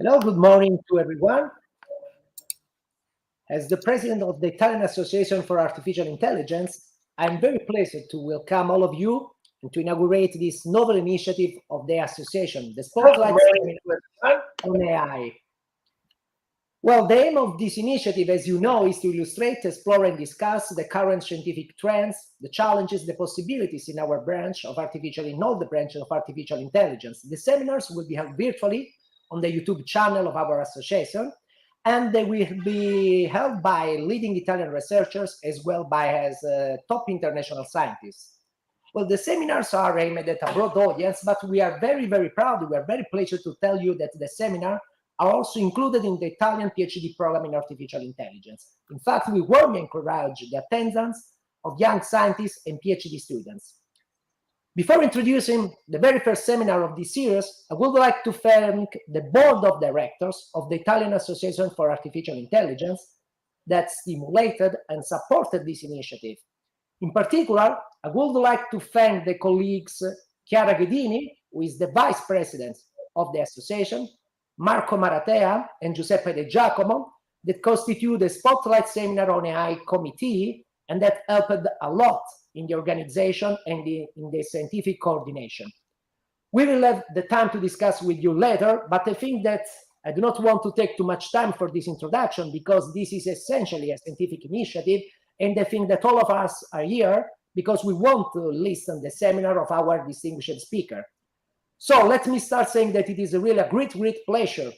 Hello, good morning to everyone. As the president of the Italian Association for Artificial Intelligence, I'm very pleased to welcome all of you and to inaugurate this novel initiative of the association, the Spotlight on AI. Well, the aim of this initiative, as you know, is to illustrate, explore, and discuss the current scientific trends, the challenges, the possibilities in our branch of in all the branches of artificial intelligence. The seminars will be held virtually on the YouTube channel of our association, and they will be held by leading Italian researchers as well as top international scientists. Well, the seminars are aimed at a broad audience, but we are very, very proud. We are very pleased to tell you that the seminar are also included in the Italian PhD program in artificial intelligence. In fact, we warmly encourage the attendance of young scientists and PhD students. Before introducing the very first seminar of this series, I would like to thank the board of directors of the Italian Association for Artificial Intelligence that stimulated and supported this initiative. In particular, I would like to thank the colleagues Chiara Ghedini, who is the vice president of the association, Marco Maratea and Giuseppe De Giacomo, that constitute the Spotlight Seminar on AI committee and that helped a lot in the organization and in the scientific coordination. We will have the time to discuss with you later, but I think that I do not want to take too much time for this introduction because this is essentially a scientific initiative, and I think that all of us are here because we want to listen to the seminar of our distinguished speaker. So let me start saying that it is really a great pleasure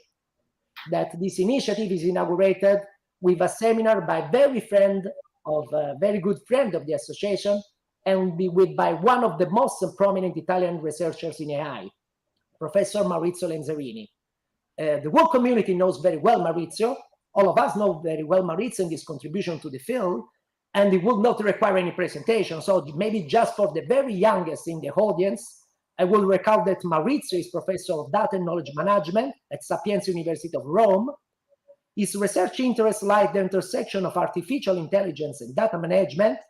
that this initiative is inaugurated with a seminar by a very good friend of the association and by one of the most prominent Italian researchers in AI, Professor Maurizio Lenzerini. The whole community knows very well Maurizio. All of us know very well Maurizio and his contribution to the field, and it will not require any presentation. So maybe just for the very youngest in the audience, I will recall that Maurizio is Professor of Data and Knowledge Management at Sapienza University of Rome. His research interests lie at the intersection of artificial intelligence and data management,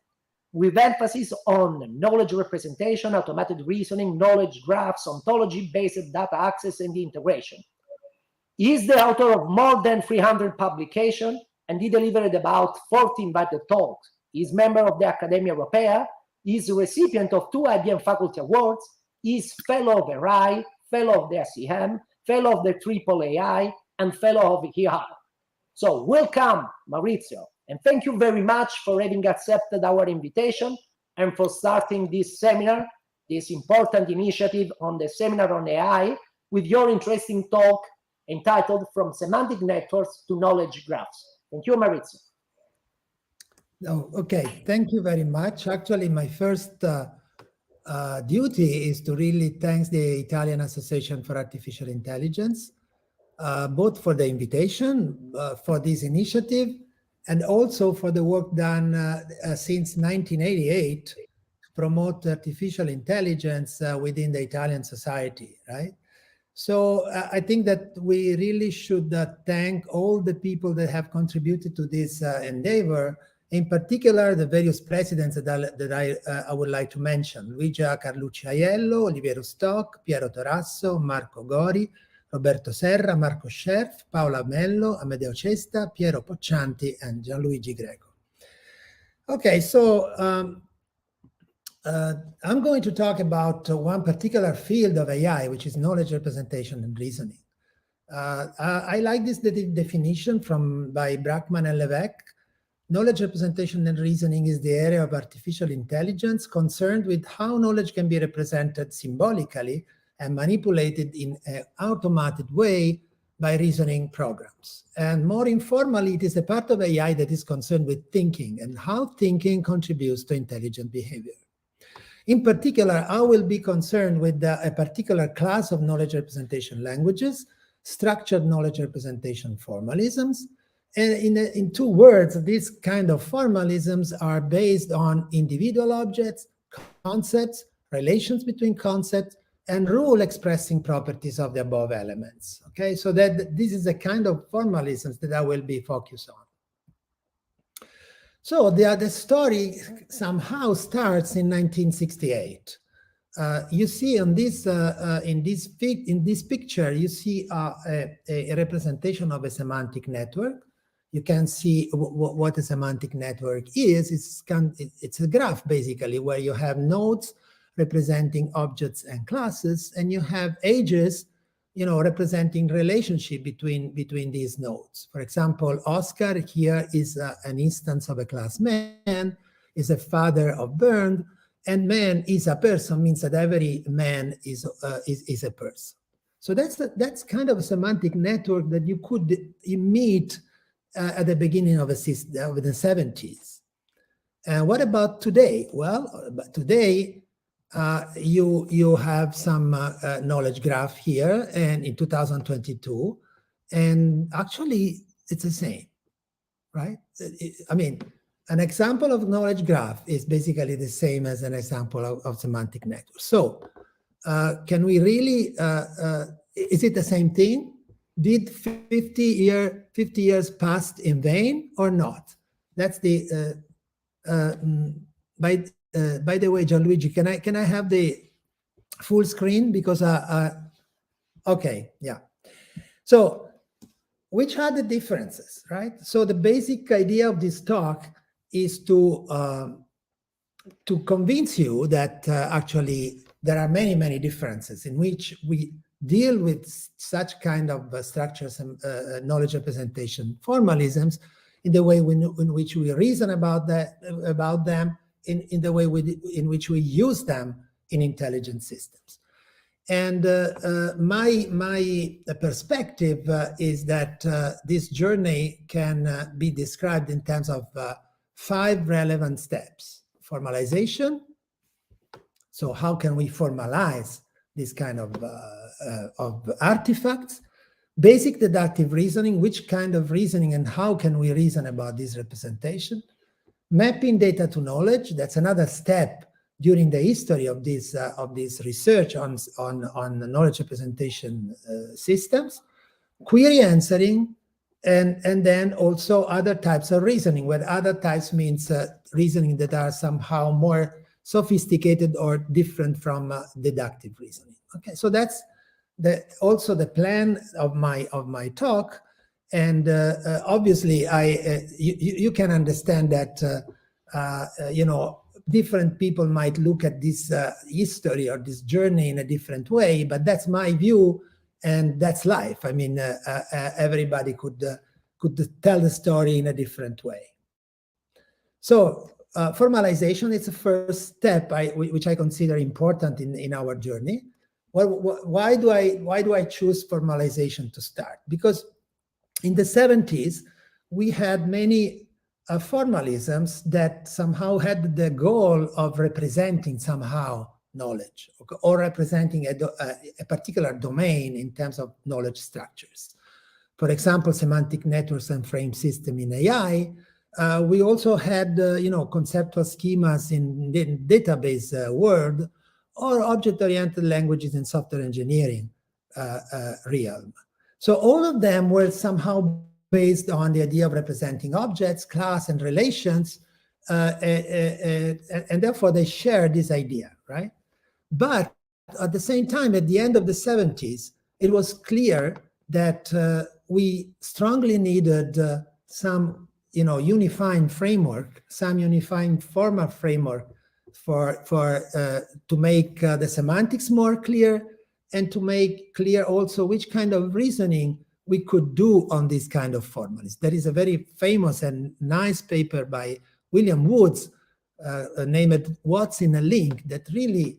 with emphasis on knowledge representation, automated reasoning, knowledge graphs, ontology-based data access, and integration. He is the author of more than 300 publications, and he delivered about 40 invited talks. He is member of the Accademia Europea. He is recipient of 2 IBM Faculty Awards. He is Fellow of RI, Fellow of the SEM, Fellow of the AAAI, and Fellow of ER. So welcome, Maurizio, and thank you very much for having accepted our invitation and for starting this seminar, this important initiative on the seminar on AI, with your interesting talk entitled From Semantic Networks to Knowledge Graphs. Thank you, Maurizio. Oh, okay, thank you very much. Actually, my first duty is to really thank the Italian Association for Artificial Intelligence, both for the invitation, for this initiative, and also for the work done since 1988 to promote artificial intelligence within the Italian society, right? So I think that we really should thank all the people that have contributed to this endeavor, in particular the various presidents that I would like to mention: Luigia Carlucci Aiello, Oliviero Stock, Piero Torasso, Marco Gori, Roberto Serra, Marco Scherf, Paola Mello, Amedeo Cesta, Piero Poccianti, and Gianluigi Greco. Okay, so I'm going to talk about one particular field of AI, which is knowledge representation and reasoning. I like this definition by Brackman and Levesque. Knowledge representation and reasoning is the area of artificial intelligence concerned with how knowledge can be represented symbolically and manipulated in an automated way by reasoning programs. And more informally, it is a part of AI that is concerned with thinking and how thinking contributes to intelligent behavior. In particular, I will be concerned with a particular class of knowledge representation languages, structured knowledge representation formalisms. And in 2 words, these kind of formalisms are based on individual objects, concepts, relations between concepts, and rule expressing properties of the above elements. Okay, so that this is the kind of formalisms that I will be focused on. So the story somehow starts in 1968. you see on this in this picture, you see a representation of a semantic network. You can see what a semantic network is. It's a graph basically where you have nodes representing objects and classes, and you have edges, representing relationship between these nodes. For example, Oscar here is an instance of a class man, is a father of Bernd, and man is a person, means that every man is a person. So that's kind of a semantic network that you could meet at the beginning of the 70s. And what about today? Well, today you have some knowledge graph here, and in 2022, and actually it's the same, right? I mean, an example of knowledge graph is basically the same as an example of semantic network. So can we really, is it the same thing? Did 50 years passed in vain or not? That's the, by the way, Gianluigi, can I have the full screen? Because, okay, yeah. So which are the differences, right? So the basic idea of this talk is to convince you that actually there are many differences in which we deal with such kind of structures and knowledge representation formalisms, in the way in which we reason about them, in the way in which we use them in intelligent systems. And my perspective is that this journey can be described in terms of 5 relevant steps. Formalization. So how can we formalize this kind of artifacts? Basic deductive reasoning, which kind of reasoning and how can we reason about this representation? Mapping data to knowledge, that's another step during the history of this research on knowledge representation systems. Query answering, and then also other types of reasoning, where other types means reasoning that are somehow more sophisticated or different from deductive reasoning. Okay, so that's also the plan of my talk, and obviously you can understand that different people might look at this history or this journey in a different way, but that's my view. And that's life. I mean, everybody could tell the story in a different way. So formalization is the first step, which I consider important in our journey. Well, why do I choose formalization to start? Because in the 70s, we had many formalisms that somehow had the goal of representing somehow knowledge, or representing a particular domain in terms of knowledge structures. For example, semantic networks and frame system in AI. We also had conceptual schemas in the database world, or object-oriented languages in software engineering realm. So all of them were somehow based on the idea of representing objects, class, and relations, and therefore they share this idea, right? But at the same time, at the end of the 70s, it was clear that we strongly needed some, unifying framework, some unifying formal framework to make the semantics more clear, and to make clear also which kind of reasoning we could do on this kind of formalism. There is a very famous and nice paper by William Woods named "What's in a Link" that really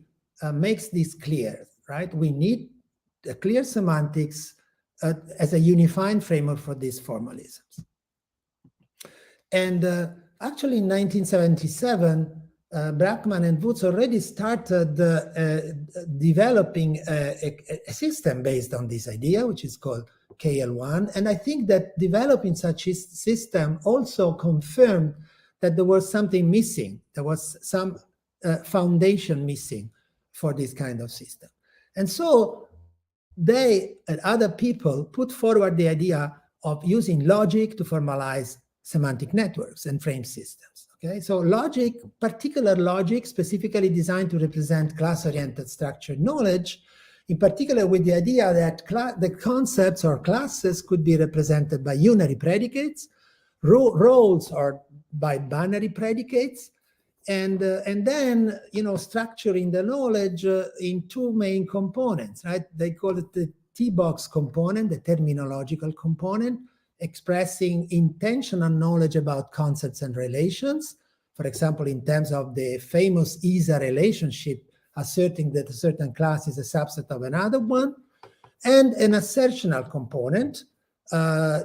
makes this clear, right? We need a clear semantics as a unifying framework for these formalisms. And actually in 1977, Brackman and Woods already started developing a system based on this idea, which is called KL1. And I think that developing such a system also confirmed that there was something missing. There was some foundation missing for this kind of system. And so they and other people put forward the idea of using logic to formalize semantic networks and frame systems. Okay, so logic, particular logic specifically designed to represent class-oriented structured knowledge, in particular with the idea that the concepts or classes could be represented by unary predicates, roles or by binary predicates, and then, you know, structuring the knowledge in two main components, right? They call it the T-box component, the terminological component, expressing intentional knowledge about concepts and relations. For example, in terms of the famous ISA relationship, asserting that a certain class is a subset of another one, and an assertional component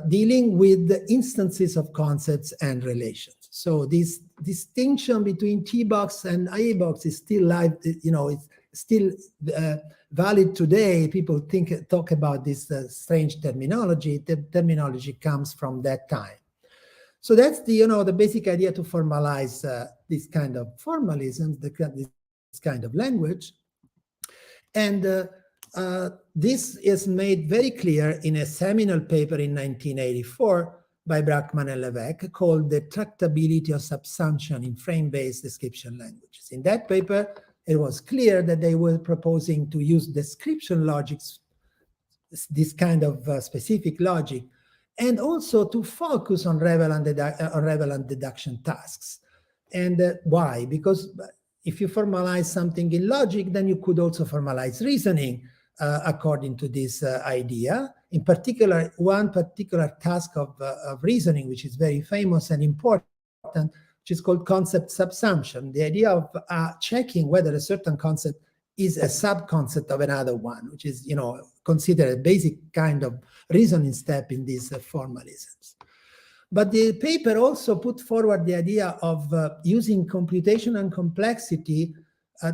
dealing with the instances of concepts and relations. So this distinction between T-box and A-box is still live, you know, it's still valid today. People talk about this strange terminology. The terminology comes from that time. So that's the, you know, the basic idea to formalize this kind of formalism, this kind of language. And this is made very clear in a seminal paper in 1984 by Brackman and Levesque called The Tractability of Subsumption in Frame-Based Description Languages. In that paper, it was clear that they were proposing to use description logics, this kind of specific logic, and also to focus on relevant deduction tasks. And why? Because if you formalize something in logic, then you could also formalize reasoning according to this idea. In particular, one particular task of reasoning, which is very famous and important, which is called concept subsumption, the idea of checking whether a certain concept is a sub-concept of another one, which is, you know, considered a basic kind of reasoning step in these formalisms. But the paper also put forward the idea of using computation and complexity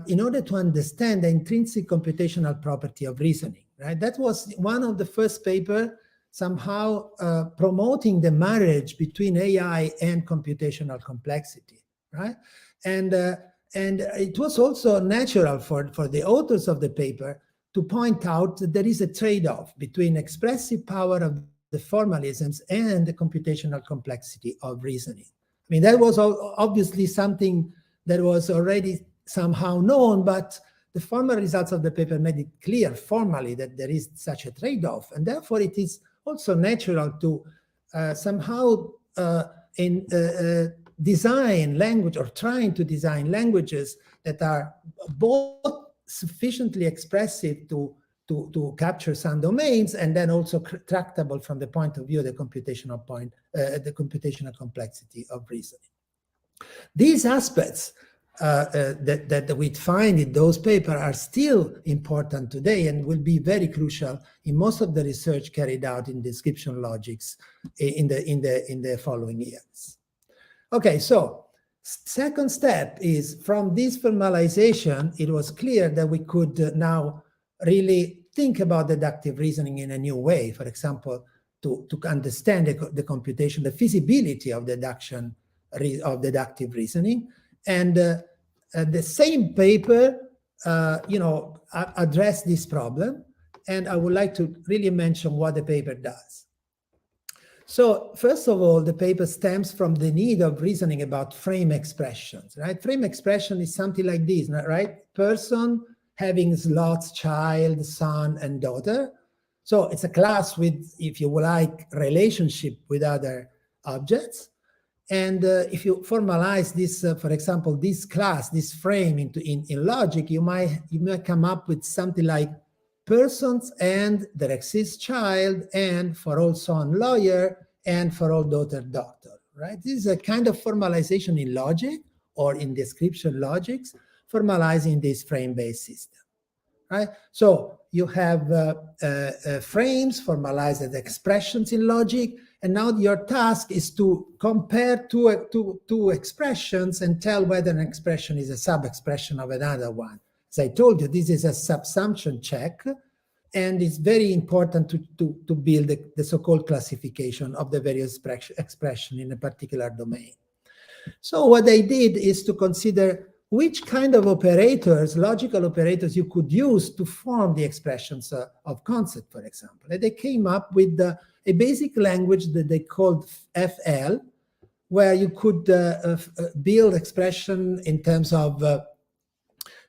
in order to understand the intrinsic computational property of reasoning, right? That was one of the first paper somehow promoting the marriage between AI and computational complexity, right? And it was also natural for the authors of the paper to point out that there is a trade-off between expressive power of the formalisms and the computational complexity of reasoning. I mean, that was obviously something that was already somehow known, but the formal results of the paper made it clear formally that there is such a trade-off, and therefore it is also natural to somehow design language, or trying to design languages that are both sufficiently expressive to capture some domains, and then also tractable from the point of view of the computational complexity of reasoning. These aspects that we find in those papers are still important today and will be very crucial in most of the research carried out in description logics in the following years. Okay, so second step is, from this formalization, it was clear that we could now really think about deductive reasoning in a new way. For example, to understand the computation, the feasibility of deductive reasoning. And the same paper, you know, addressed this problem. And I would like to really mention what the paper does. So first of all, the paper stems from the need of reasoning about frame expressions, right? Frame expression is something like this, right? Person having slots, child, son, and daughter. So it's a class with, if you like, relationship with other objects. And if you formalize this, for example, this class, this frame in logic, you might come up with something like persons and there exists child, and for all son, lawyer, and for all daughter, doctor, right? This is a kind of formalization in logic or in description logics, formalizing this frame-based system, right? So you have frames formalized as expressions in logic, and now your task is to compare two expressions and tell whether an expression is a sub-expression of another one. As I told you, this is a subsumption check, and it's very important to build the so-called classification of the various expression in a particular domain. So what they did is to consider which kind of operators, logical operators, you could use to form the expressions of concept, for example. And they came up with a basic language that they called FL, where you could build expression in terms of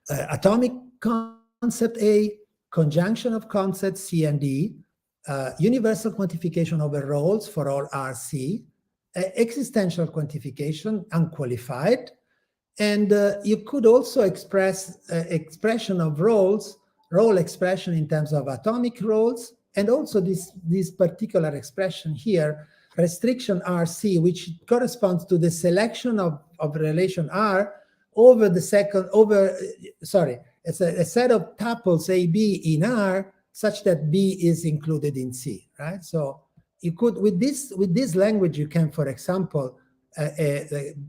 atomic concept A, conjunction of concepts C and D, universal quantification over roles for all RC, existential quantification, unqualified, and you could also express expression of roles, role expression in terms of atomic roles, and also this particular expression here, restriction RC, which corresponds to the selection of relation R over the it's a set of tuples AB in R such that B is included in C, right? So you could, with this language, you can, for example,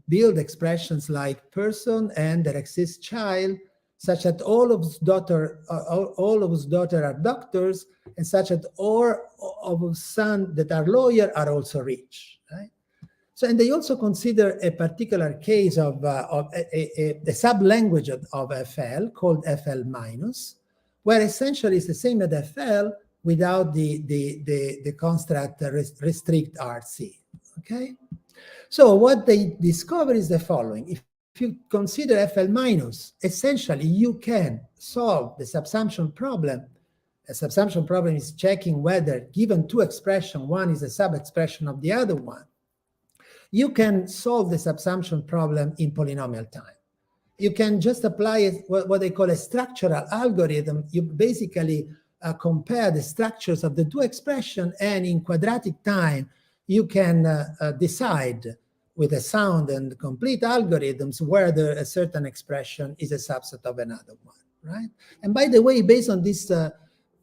build expressions like person and there exists child, such that all of his daughter are doctors, and such that all of his son that are lawyer are also rich, right? So, and they also consider a particular case of a sub-language of FL called FL minus, where essentially it's the same as FL without the construct restrict RC, okay? So what they discover is the following. If you consider FL minus, essentially you can solve the subsumption problem. A subsumption problem is checking whether, given two expressions, one is a sub-expression of the other one, you can solve the subsumption problem in polynomial time. You can just apply what they call a structural algorithm. You basically compare the structures of the two expressions, and in quadratic time, you can decide with a sound and complete algorithms whether a certain expression is a subset of another one, right? And by the way, based on this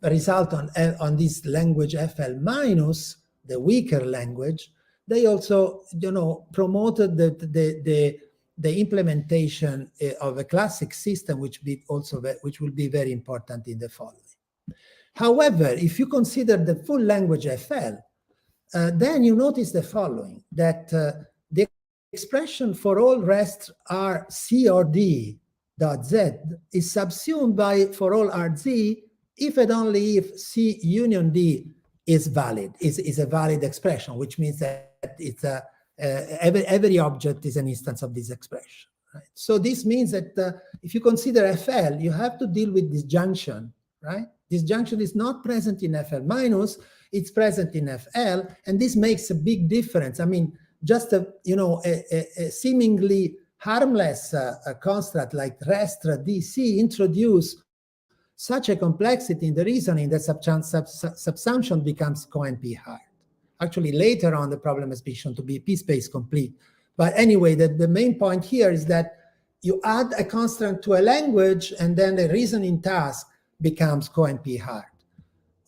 result on this language FL minus, the weaker language, they also, promoted the implementation of a classic system, which will be very important in the following. However, if you consider the full language FL, then you notice the following, that the expression for all rest R C or D dot Z is subsumed by for all RZ if and only if C union D is valid, is a valid expression, which means that it's every object is an instance of this expression. Right? So this means that if you consider FL, you have to deal with disjunction, right? Disjunction is not present in FL minus, it's present in FL, and this makes a big difference. I mean, just a seemingly harmless construct like restra DC introduce such a complexity in the reasoning that subsumption becomes co-NP hard. Actually, later on, the problem has been shown to be p-space complete. But anyway, the main point here is that you add a constant to a language, and then the reasoning task becomes co-NP hard.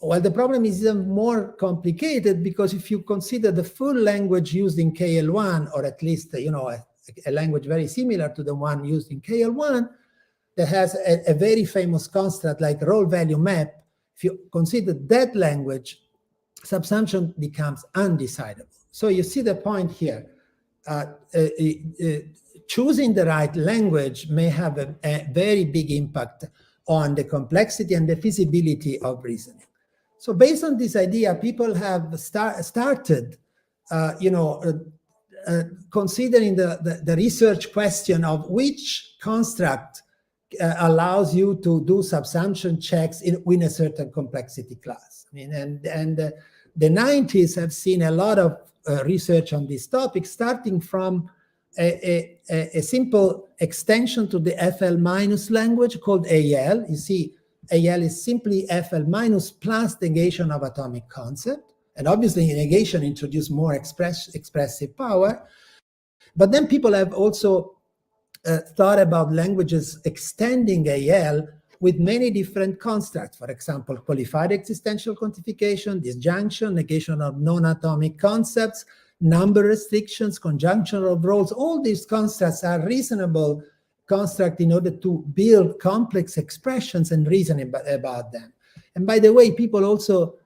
Well, the problem is even more complicated, because if you consider the full language used in KL1, or at least a language very similar to the one used in KL1, that has a very famous construct like role value map, if you consider that language, subsumption becomes undecidable. So you see the point here. Choosing the right language may have a very big impact on the complexity and the feasibility of reasoning. So based on this idea, people have started, considering the research question of which construct allows you to do subsumption checks in a certain complexity class. I mean, and the 90s have seen a lot of research on this topic, starting from a simple extension to the FL minus language called AL. You see, AL is simply FL minus plus negation of atomic concept. And obviously negation introduced more expressive power. But then people have also thought about languages extending AL with many different constructs. For example, qualified existential quantification, disjunction, negation of non-atomic concepts, number restrictions, conjunction of roles. All these constructs are reasonable constructs in order to build complex expressions and reason about them. And by the way, people also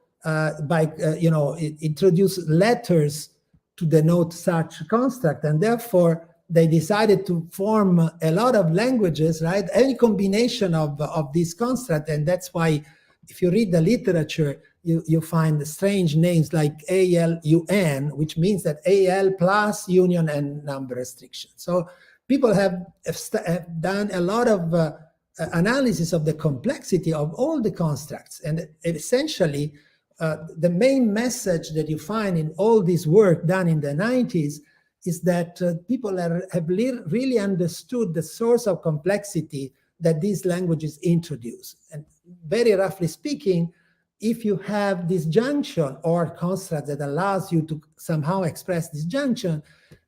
introduce letters to denote such construct, and therefore they decided to form a lot of languages, right? Any combination of this construct, and that's why if you read the literature, you find strange names like ALUN, which means that AL plus union and number restriction. So people have done a lot of analysis of the complexity of all the constructs. And essentially, the main message that you find in all this work done in the 90s is that people have really understood the source of complexity that these languages introduce. And very roughly speaking, if you have disjunction or construct that allows you to somehow express disjunction,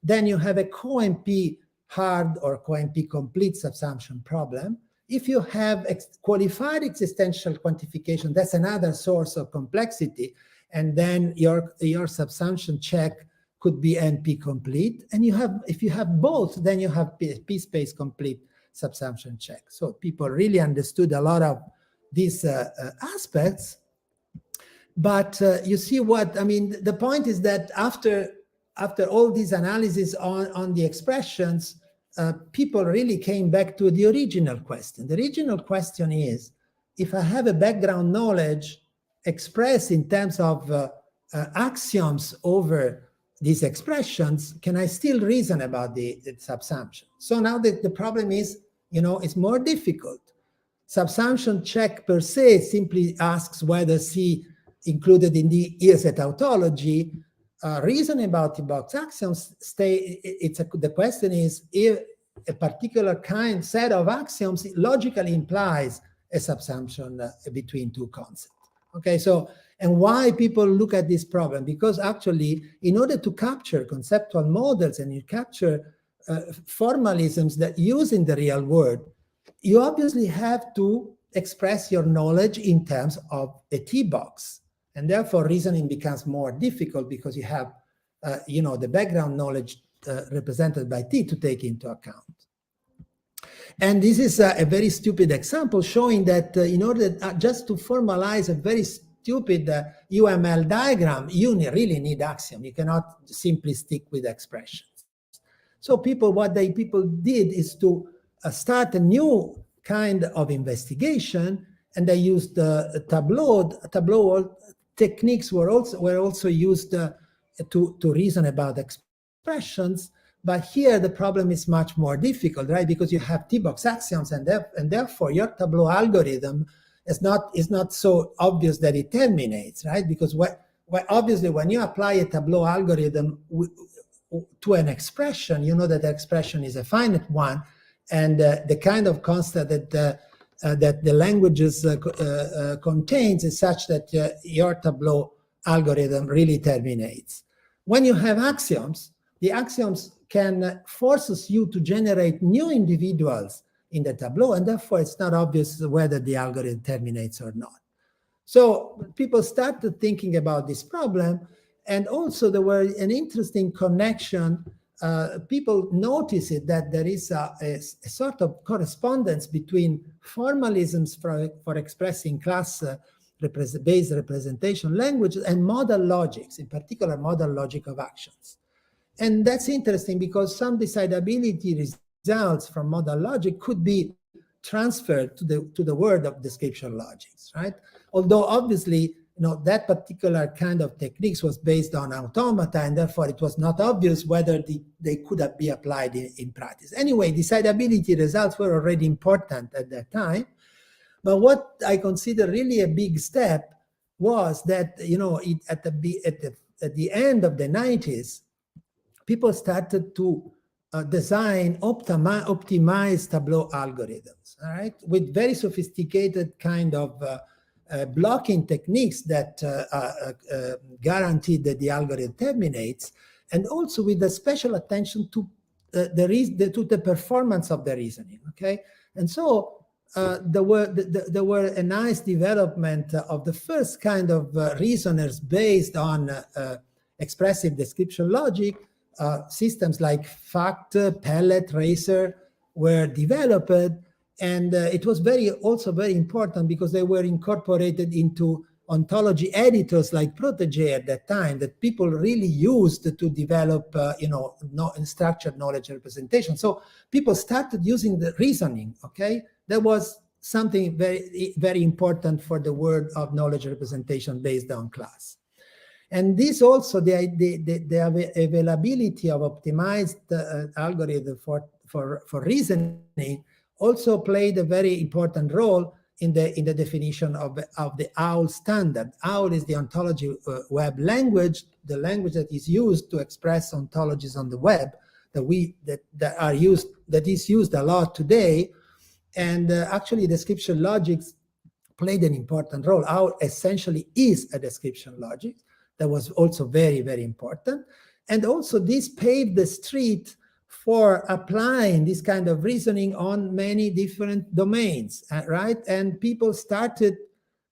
then you have a co-MP hard or co-MP complete subsumption problem. If you have qualified existential quantification, that's another source of complexity. And then your subsumption check could be NP complete. And if you have both, then you have P-space complete subsumption check. So people really understood a lot of these aspects. But you see what, I mean, the point is that after all these analysis on the expressions, people really came back to the original question. The original question is, if I have a background knowledge expressed in terms of axioms over these expressions, can I still reason about the subsumption? So now the problem is, it's more difficult. Subsumption check per se simply asks whether C included in the ESET tautology. Reasoning about the box axioms, the question is if a particular set of axioms logically implies a subsumption between two concepts. Okay, so, and why people look at this problem? Because actually, in order to capture conceptual models and you capture formalisms that use in the real world, you obviously have to express your knowledge in terms of a T-box. And therefore, reasoning becomes more difficult because you have, the background knowledge represented by T to take into account. And this is a very stupid example showing that in order just to formalize a very stupid UML diagram, you really need axiom. You cannot simply stick with expressions. So what people did is to start a new kind of investigation, and they used Tableau techniques were also used to reason about expressions. But here the problem is much more difficult, right? Because you have T-box axioms, and therefore your Tableau algorithm is not so obvious that it terminates, right? Because obviously when you apply a Tableau algorithm to an expression, you know that the expression is a finite one, and the kind of constant that the languages contains is such that your Tableau algorithm really terminates. When you have axioms, the axioms can force you to generate new individuals in the Tableau, and therefore it's not obvious whether the algorithm terminates or not. So people started thinking about this problem, and also there were an interesting connection. People noticed that there is a sort of correspondence between formalisms for expressing class-based representation languages and modal logics, in particular modal logic of actions. And that's interesting because some decidability results from modal logic could be transferred to the world of description logics, right? Although obviously, that particular kind of techniques was based on automata, and therefore it was not obvious whether they could be applied in practice. Anyway, decidability results were already important at that time. But what I consider really a big step was that, at the end of the 90s, people started to design optimized Tableau algorithms, all right, with very sophisticated kind of blocking techniques that guaranteed that the algorithm terminates, and also with a special attention to the performance of the reasoning. Okay, and so there were a nice development of the first kind of reasoners based on expressive description logic. Systems like FACT, Pellet, Racer were developed, and it was also very important because they were incorporated into ontology editors like Protégé at that time that people really used to develop, structured knowledge representation. So people started using the reasoning. Okay, that was something very, very important for the world of knowledge representation based on class. And this also, the availability of optimized algorithm for reasoning also played a very important role in the definition of the OWL standard. OWL is the ontology web language, the language that is used to express ontologies on the web, that is used a lot today. And actually, description logics played an important role. OWL essentially is a description logic. That was also very, very important. And also this paved the street for applying this kind of reasoning on many different domains, right? And people started,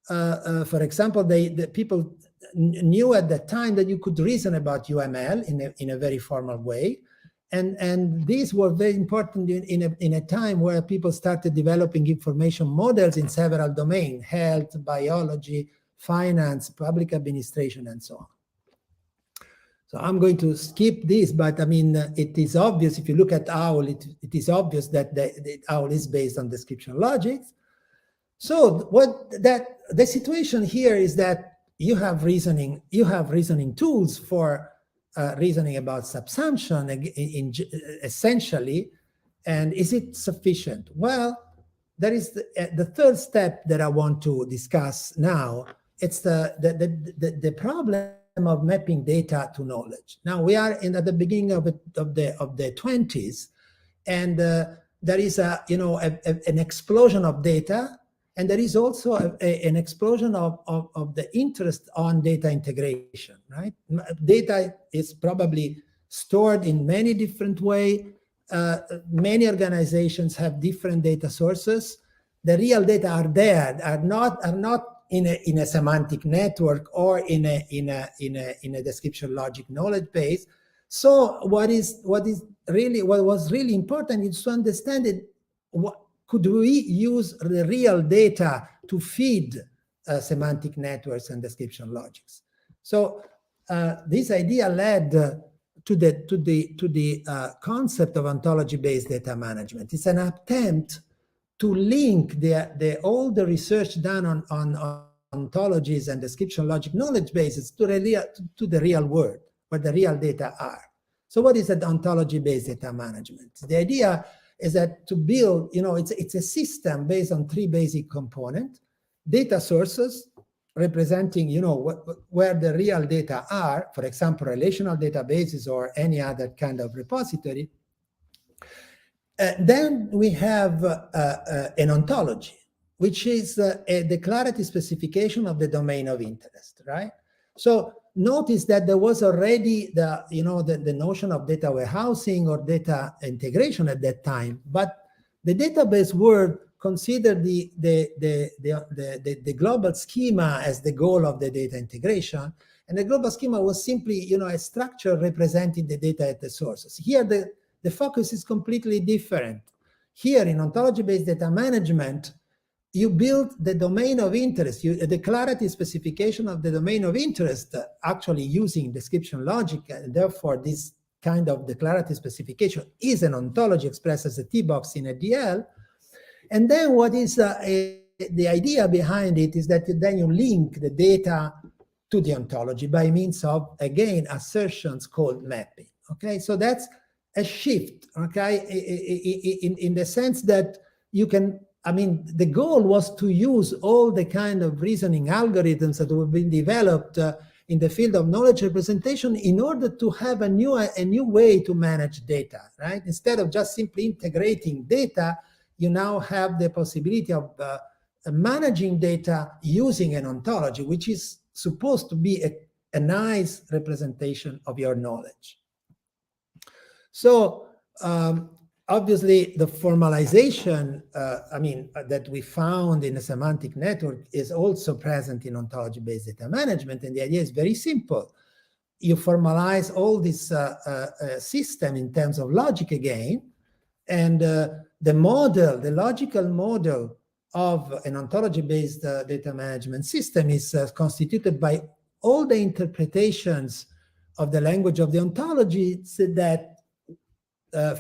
for example, the people knew at the time that you could reason about UML in a very formal way. And these were very important in a time where people started developing information models in several domains: health, biology, finance, public administration, and so on. So I'm going to skip this, but I mean, it is obvious if you look at OWL, it is obvious that the OWL is based on description logics. So the situation here is that you have reasoning tools for reasoning about subsumption essentially, and is it sufficient? Well, there is the third step that I want to discuss now. It's the problem of mapping data to knowledge. Now we are at the beginning of the 20s, and there is an explosion of data, and there is also an explosion of the interest on data integration. Right, data is probably stored in many different ways. Many organizations have different data sources. The real data are there, are not in a semantic network or in a description logic knowledge base. So what was really important is to understand it. Could we use the real data to feed semantic networks and description logics? So this idea led to the concept of ontology-based data management. It's an attempt to link all the research done on ontologies and description logic knowledge bases to the real world, where the real data are. So what is that ontology-based data management? The idea is that to build, it's a system based on three basic components: data sources, representing, where the real data are, for example, relational databases or any other kind of repository. Then we have an ontology, which is a declarative specification of the domain of interest, right? So notice that there was already the notion of data warehousing or data integration at that time, but the database world considered the global schema as the goal of the data integration, and the global schema was simply a structure representing the data at the sources. Here the focus is completely different. Here in ontology-based data management, you build the domain of interest, a declarative specification of the domain of interest, actually using description logic, and therefore this kind of declarative specification is an ontology expressed as a T-box in a DL. And then what is the idea behind it is that then you link the data to the ontology by means of, again, assertions called mapping. Okay, so that's a shift, okay, in the sense that you can, the goal was to use all the kind of reasoning algorithms that have been developed in the field of knowledge representation in order to have a new way to manage data, right? Instead of just simply integrating data, you now have the possibility of managing data using an ontology, which is supposed to be a nice representation of your knowledge. So obviously the formalization, that we found in a semantic network is also present in ontology-based data management, and the idea is very simple. You formalize all this system in terms of logic again, and the logical model of an ontology-based data management system is constituted by all the interpretations of the language of the ontology that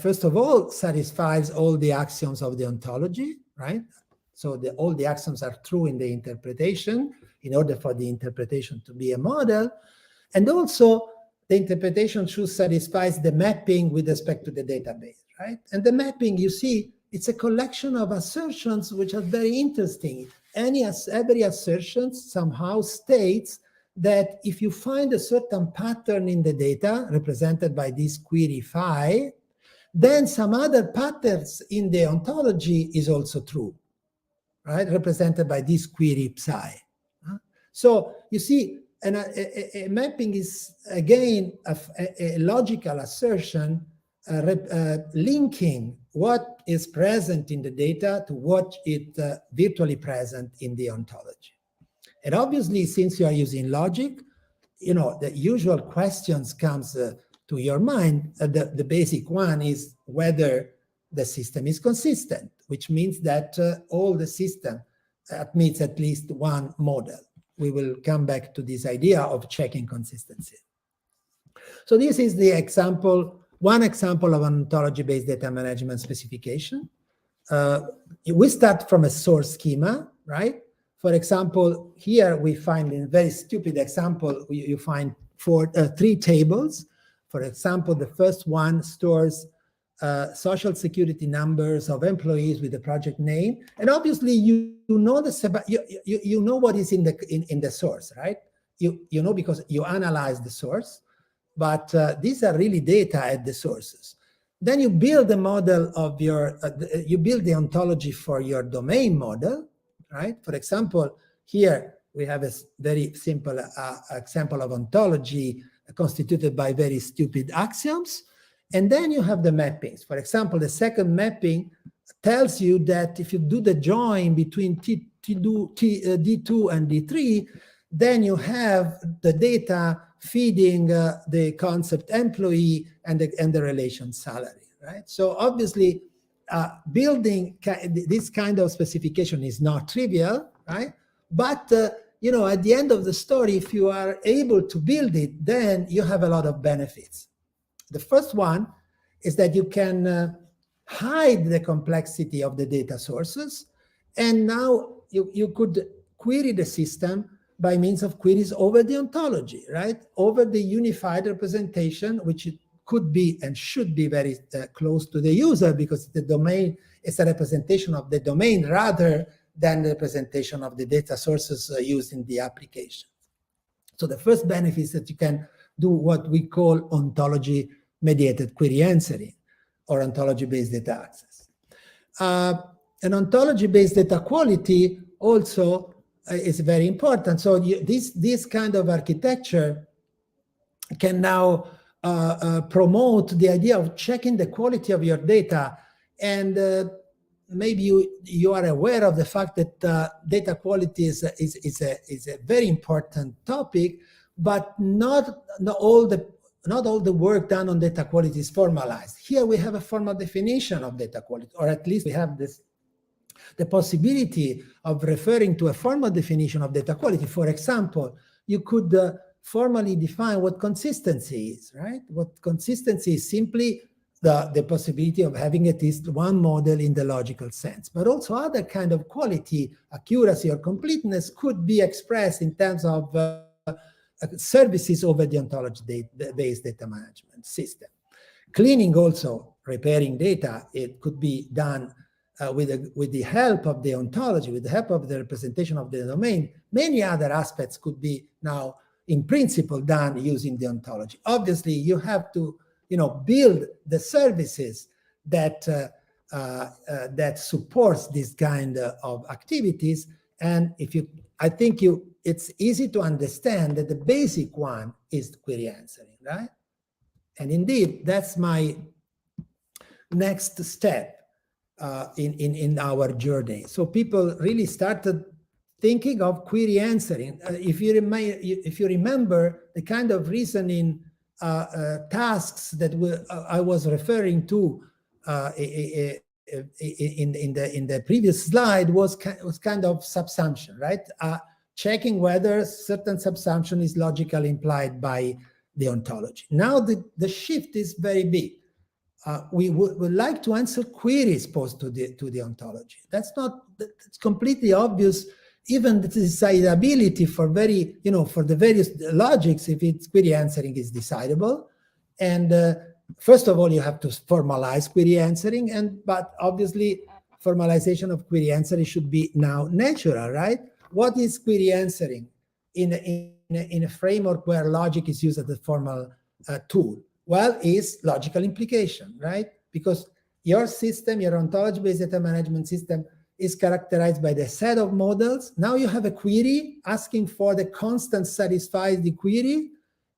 first of all satisfies all the axioms of the ontology, right? So all the axioms are true in the interpretation in order for the interpretation to be a model. And also, the interpretation should satisfy the mapping with respect to the database, right? And the mapping, you see, it's a collection of assertions which are very interesting. Every assertion somehow states that if you find a certain pattern in the data represented by this query phi, then some other patterns in the ontology is also true, right? Represented by this query psi. So you see, a mapping is again a logical assertion linking what is present in the data to what is virtually present in the ontology. And obviously, since you are using logic, you know, the usual questions comes to your mind. The basic one is whether the system is consistent, which means that all the system admits at least one model. We will come back to this idea of checking consistency. So this is the example, one example of an ontology-based data management specification. We start from a source schema, right? For example, here we find in a very stupid example, you find three tables. For example, the first one stores social security numbers of employees with the project name, and obviously you know you know what is in the source, right? You know because you analyze the source, but these are really data at the sources. Then you build the model of your you build the ontology for your domain model, right? For example, here we have a very simple example of ontology constituted by very stupid axioms. And then you have the mappings. For example, the second mapping tells you that if you do the join between D2 and D3, then you have the data feeding the concept employee and the relation salary, right? So obviously, building this kind of specification is not trivial, right? But you know, at the end of the story, if you are able to build it, then you have a lot of benefits. The first one is that you can hide the complexity of the data sources. And now you could query the system by means of queries over the ontology, right? Over the unified representation, which it could be and should be very close to the user, because the domain is a representation of the domain rather than the representation of the data sources used in the application. So the first benefit is that you can do what we call ontology-mediated query answering, or ontology-based data access. An ontology-based data quality also is very important. So this kind of architecture can now promote the idea of checking the quality of your data. And maybe you are aware of the fact that data quality is a very important topic, but not all the work done on data quality is formalized. Here we have a formal definition of data quality, or at least we have the possibility of referring to a formal definition of data quality. For example, you could formally define what consistency is, right? What consistency is simply the possibility of having at least one model in the logical sense. But also other kind of quality, accuracy, or completeness could be expressed in terms of services over the ontology-based data management system. Cleaning also, repairing data, it could be done with the help of the ontology, with the help of the representation of the domain. Many other aspects could be now, in principle, done using the ontology. Obviously, you have to build the services that that supports this kind of activities. And I think it's easy to understand that the basic one is query answering, right? And indeed, that's my next step in our journey. So people really started thinking of query answering. If you remember the kind of reasoning tasks that I was referring to in the previous slide was kind of subsumption, right? Checking whether certain subsumption is logically implied by the ontology. Now the shift is very big. we would like to answer queries posed to the ontology. That's completely obvious. Even the decidability for for the various logics, if it's query answering is decidable. And first of all, you have to formalize query answering, but obviously formalization of query answering should be now natural, right? What is query answering in a framework where logic is used as a formal tool? Well, is logical implication, right? Because your system, your ontology-based data management system, is characterized by the set of models. Now you have a query asking for the constant satisfies the query,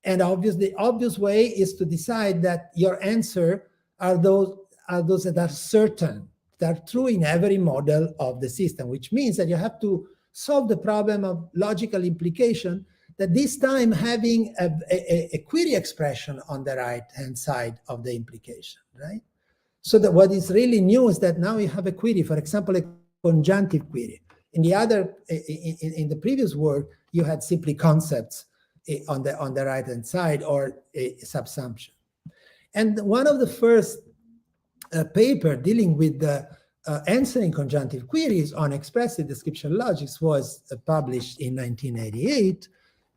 and the obvious way is to decide that your answer are those that are certain, that are true in every model of the system, which means that you have to solve the problem of logical implication, that this time having a query expression on the right-hand side of the implication, right? So that what is really new is that now you have a query, for example, a conjunctive query. In the previous work, you had simply concepts on the right-hand side, or a subsumption. And one of the first paper dealing with the answering conjunctive queries on expressive description logics was published in 1988.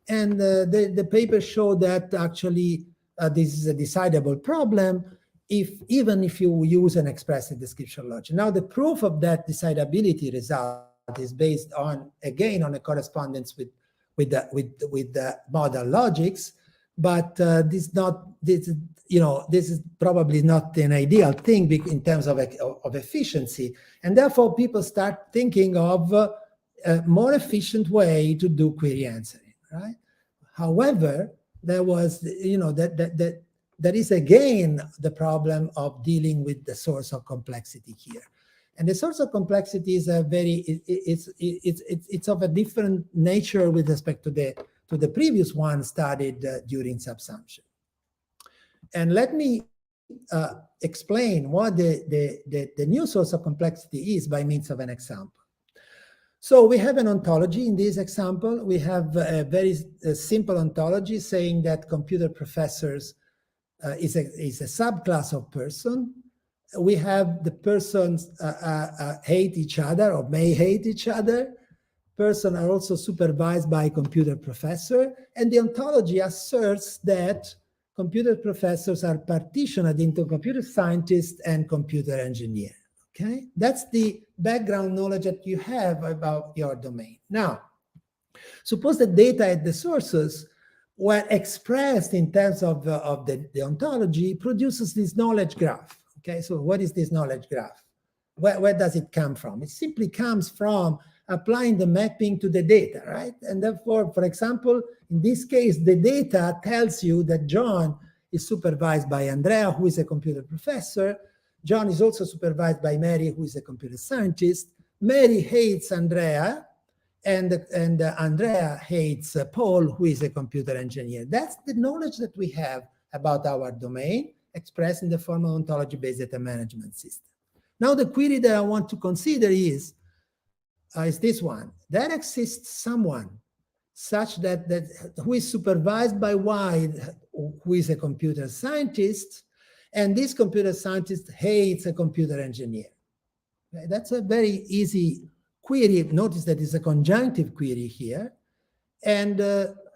And the paper showed that actually this is a decidable problem even if you use an expressive description logic. Now, the proof of that decidability result is based on, again, on a correspondence with the model logics, but this is probably not an ideal thing in terms of efficiency, and therefore people start thinking of a more efficient way to do query answering, right? However, there was, there is again the problem of dealing with the source of complexity here. And the source of complexity is it's of a different nature with respect to the previous one studied during subsumption. And let me explain what the new source of complexity is by means of an example. So we have an ontology in this example. We have a very simple ontology saying that computer professors is a subclass of person. We have the persons hate each other or may hate each other. Persons are also supervised by a computer professor. And the ontology asserts that computer professors are partitioned into computer scientists and computer engineer. Okay, that's the background knowledge that you have about your domain. Now, suppose the data at the sources were expressed in terms of the ontology produces this knowledge graph. Okay, so what is this knowledge graph? Where does it come from? It simply comes from applying the mapping to the data, right? And therefore, for example, in this case, the data tells you that John is supervised by Andrea, who is a computer professor. John is also supervised by Mary, who is a computer scientist. Mary hates Andrea, and Andrea hates Paul, who is a computer engineer. That's the knowledge that we have about our domain, expressed in the form of ontology-based data management system. Now, the query that I want to consider is this one. There exists someone such that who is supervised by Y, who is a computer scientist, and this computer scientist hates a computer engineer. Okay, that's a very easy query. Notice that it's a conjunctive query here. And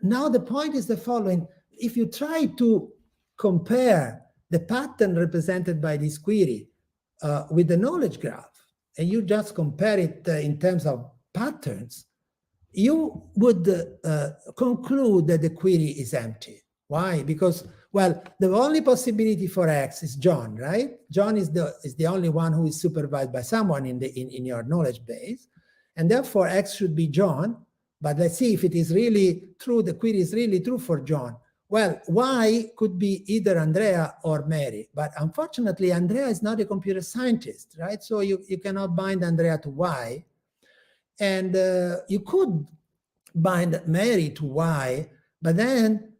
now the point is the following. If you try to compare the pattern represented by this query with the knowledge graph, and you just compare it in terms of patterns, you would conclude that the query is empty. Why? Because, well, the only possibility for X is John, right? John is the only one who is supervised by someone in your knowledge base, and therefore X should be John. But let's see if it is really true, the query is really true for John. Well, Y could be either Andrea or Mary, but unfortunately, Andrea is not a computer scientist, right? So you cannot bind Andrea to Y. And you could bind Mary to Y, but then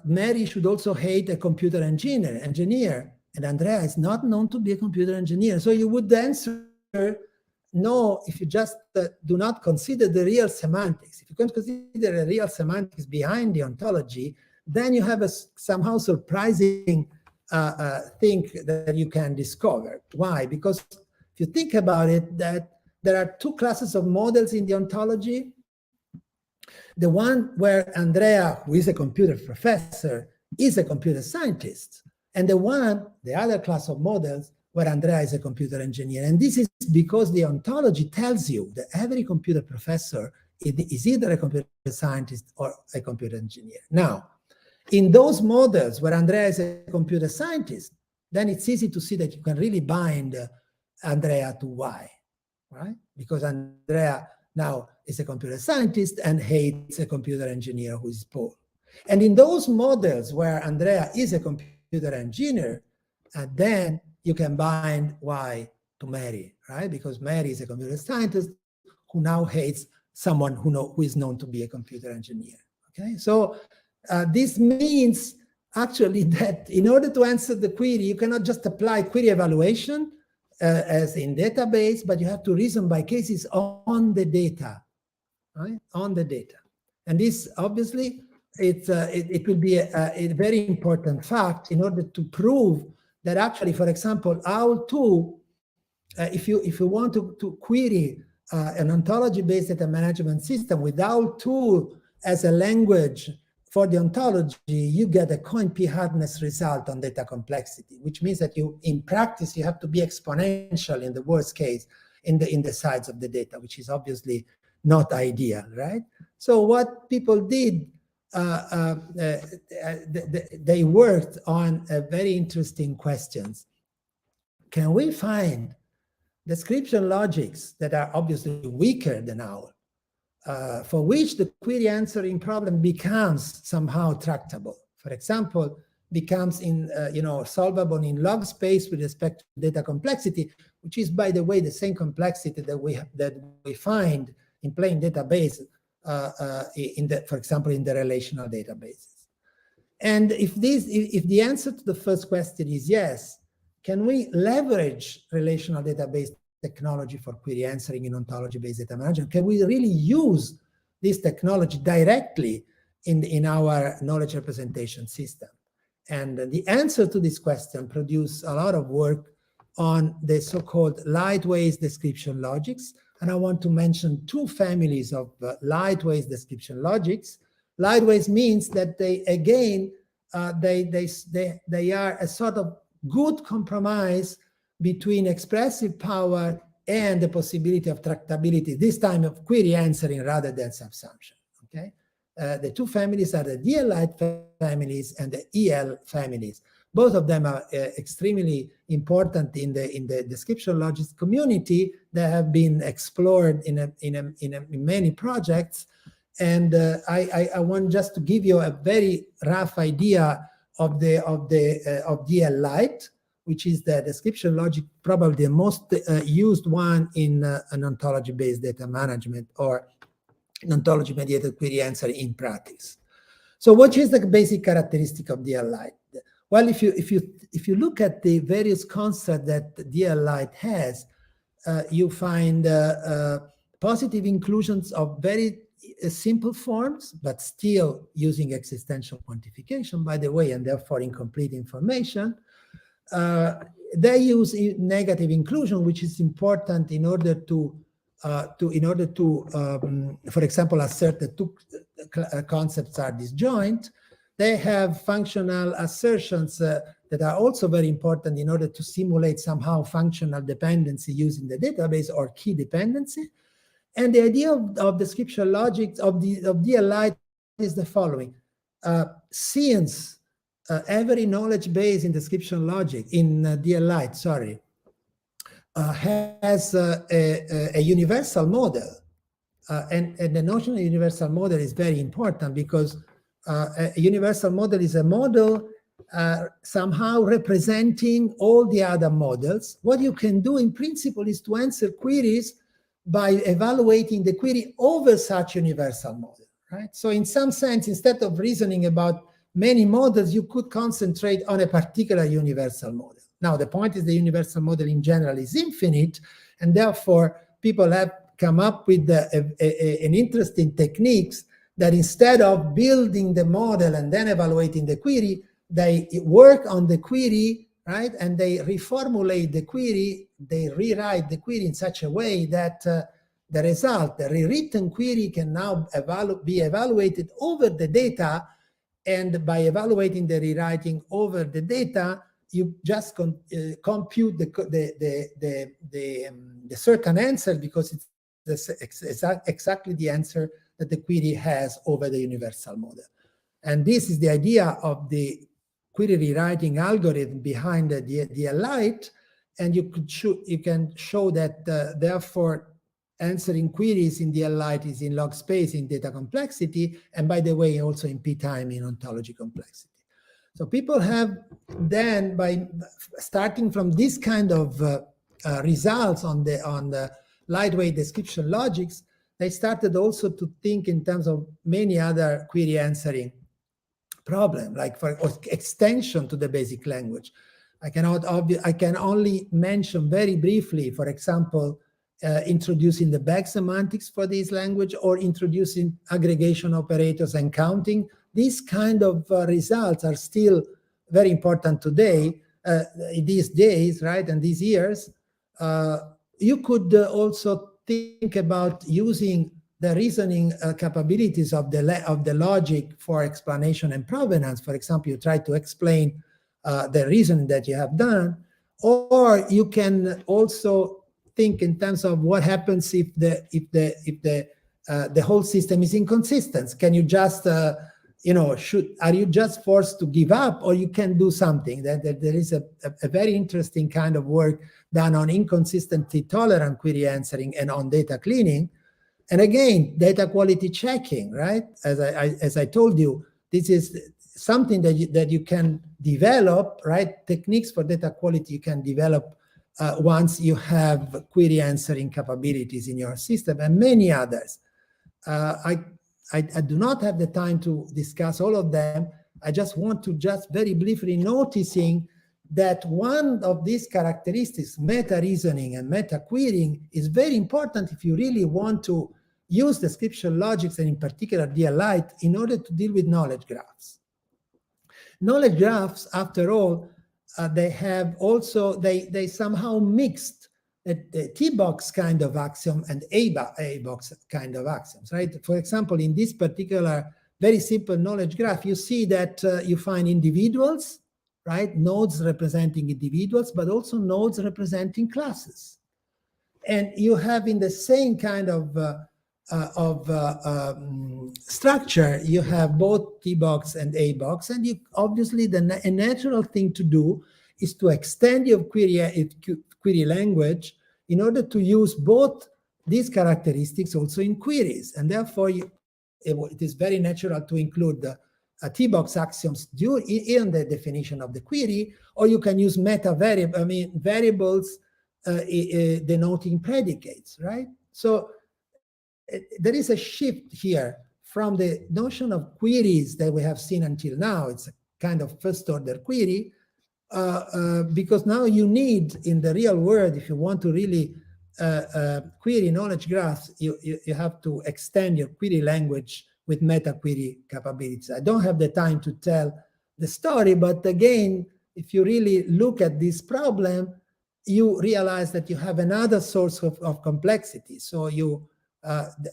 Mary should also hate a computer engineer, and Andrea is not known to be a computer engineer. So you would answer no if you just do not consider the real semantics. If you can consider the real semantics behind the ontology, then you have a somehow surprising thing that you can discover. Why? Because if you think about it, that there are two classes of models in the ontology. The one where Andrea, who is a computer professor, is a computer scientist, and the other class of models where Andrea is a computer engineer. And this is because the ontology tells you that every computer professor is either a computer scientist or a computer engineer. Now, in those models where Andrea is a computer scientist, then it's easy to see that you can really bind Andrea to Y, right? Because Andrea now is a computer scientist and hates a computer engineer who is Paul. And in those models where Andrea is a computer engineer, then you can bind Y to Mary, right? Because Mary is a computer scientist who now hates someone who is known to be a computer engineer, okay? So this means actually that in order to answer the query, you cannot just apply query evaluation as in database, but you have to reason by cases on the data, right? On the data. And this obviously, it will be a very important fact in order to prove that actually, for example, OWL2, if you want to query an ontology-based data management system with OWL2 as a language for the ontology, you get a coin p hardness result on data complexity, which means that in practice, you have to be exponential in the worst case in the size of the data, which is obviously not ideal, right? So what people did, they worked on very interesting questions. Can we find description logics that are obviously weaker than OWL, for which the query answering problem becomes somehow tractable? For example, becomes solvable in log space with respect to data complexity, which is, by the way, the same complexity that we find in plain database, for example, in the relational databases. And if the answer to the first question is yes, can we leverage relational database technology for query answering in ontology-based data management? Can we really use this technology directly in our knowledge representation system? And the answer to this question produced a lot of work on the so-called lightweight description logics. And I want to mention two families of lightweight description logics. Lightweight means that they are a sort of good compromise between expressive power and the possibility of tractability, this time of query answering rather than subsumption, okay? The two families are the DL-lite families and the EL families. Both of them are extremely important in the description logics community. They have been explored in many projects. And I want just to give you a very rough idea of DL-lite, which is the description logic, probably the most used one in an ontology-based data management or an ontology-mediated query answer in practice. So what is the basic characteristic of DL-lite? Well, if you look at the various concepts that DL-lite has, you find positive inclusions of very simple forms, but still using existential quantification, by the way, and therefore incomplete information. They use negative inclusion, which is important in order to for example, assert that two concepts are disjoint. They have functional assertions that are also very important in order to simulate somehow functional dependency using the database or key dependency. And the idea of description logic of DL-lite is the following. Since every knowledge base in description logic, in DL-lite, sorry, has a universal model. And the notion of universal model is very important because a universal model is a model somehow representing all the other models. What you can do in principle is to answer queries by evaluating the query over such universal model, right? So in some sense, instead of reasoning about many models, you could concentrate on a particular universal model. Now, the point is the universal model in general is infinite, and therefore people have come up with an interesting techniques that instead of building the model and then evaluating the query, they work on the query, right? And they reformulate the query, they rewrite the query in such a way that the result, the rewritten query, can now be evaluated over the data. And by evaluating the rewriting over the data, you just compute the certain answer, because it's exactly the answer that the query has over the universal model. And this is the idea of the query rewriting algorithm behind the DLite. And you can show that therefore answering queries in DLite is in log space in data complexity, and by the way, also in p-time in ontology complexity. So people have then, by starting from this kind of results on the lightweight description logics, they started also to think in terms of many other query answering problem, like for extension to the basic language. I can only mention very briefly, for example, introducing the back semantics for this language, or introducing aggregation operators and counting. These kind of results are still very important today, these days, right, and these years. You could also think about using the reasoning capabilities of the logic for explanation and provenance. For example, you try to explain the reasoning that you have done, or you can also think in terms of what happens if the whole system is inconsistent. Can you just are you just forced to give up, or you can do something? That there is a very interesting kind of work done on inconsistency tolerant query answering and on data cleaning. And again, data quality checking, right? As I told you, this is something that you can develop, right? Techniques for data quality you can develop once you have query answering capabilities in your system, and many others. I do not have the time to discuss all of them. I just want to very briefly noticing that one of these characteristics, meta reasoning and meta querying, is very important if you really want to use description logics, and in particular DLite, in order to deal with knowledge graphs. Knowledge graphs, after all, they have also, they somehow mixed the T-box kind of axiom and A-box kind of axioms, right? For example, in this particular very simple knowledge graph, you see that you find individuals, right? Nodes representing individuals, but also nodes representing classes. And you have in the same kind of structure, you have both T-box and A-box, and obviously a natural thing to do is to extend your query language in order to use both these characteristics also in queries. And therefore, it is very natural to include the T-box axioms in the definition of the query, or you can use variables denoting predicates, right? So there is a shift here from the notion of queries that we have seen until now. It's a kind of first order query, because now you need, in the real world, if you want to really query knowledge graphs, you have to extend your query language with meta query capabilities. I don't have the time to tell the story, but again, if you really look at this problem, you realize that you have another source of complexity. So you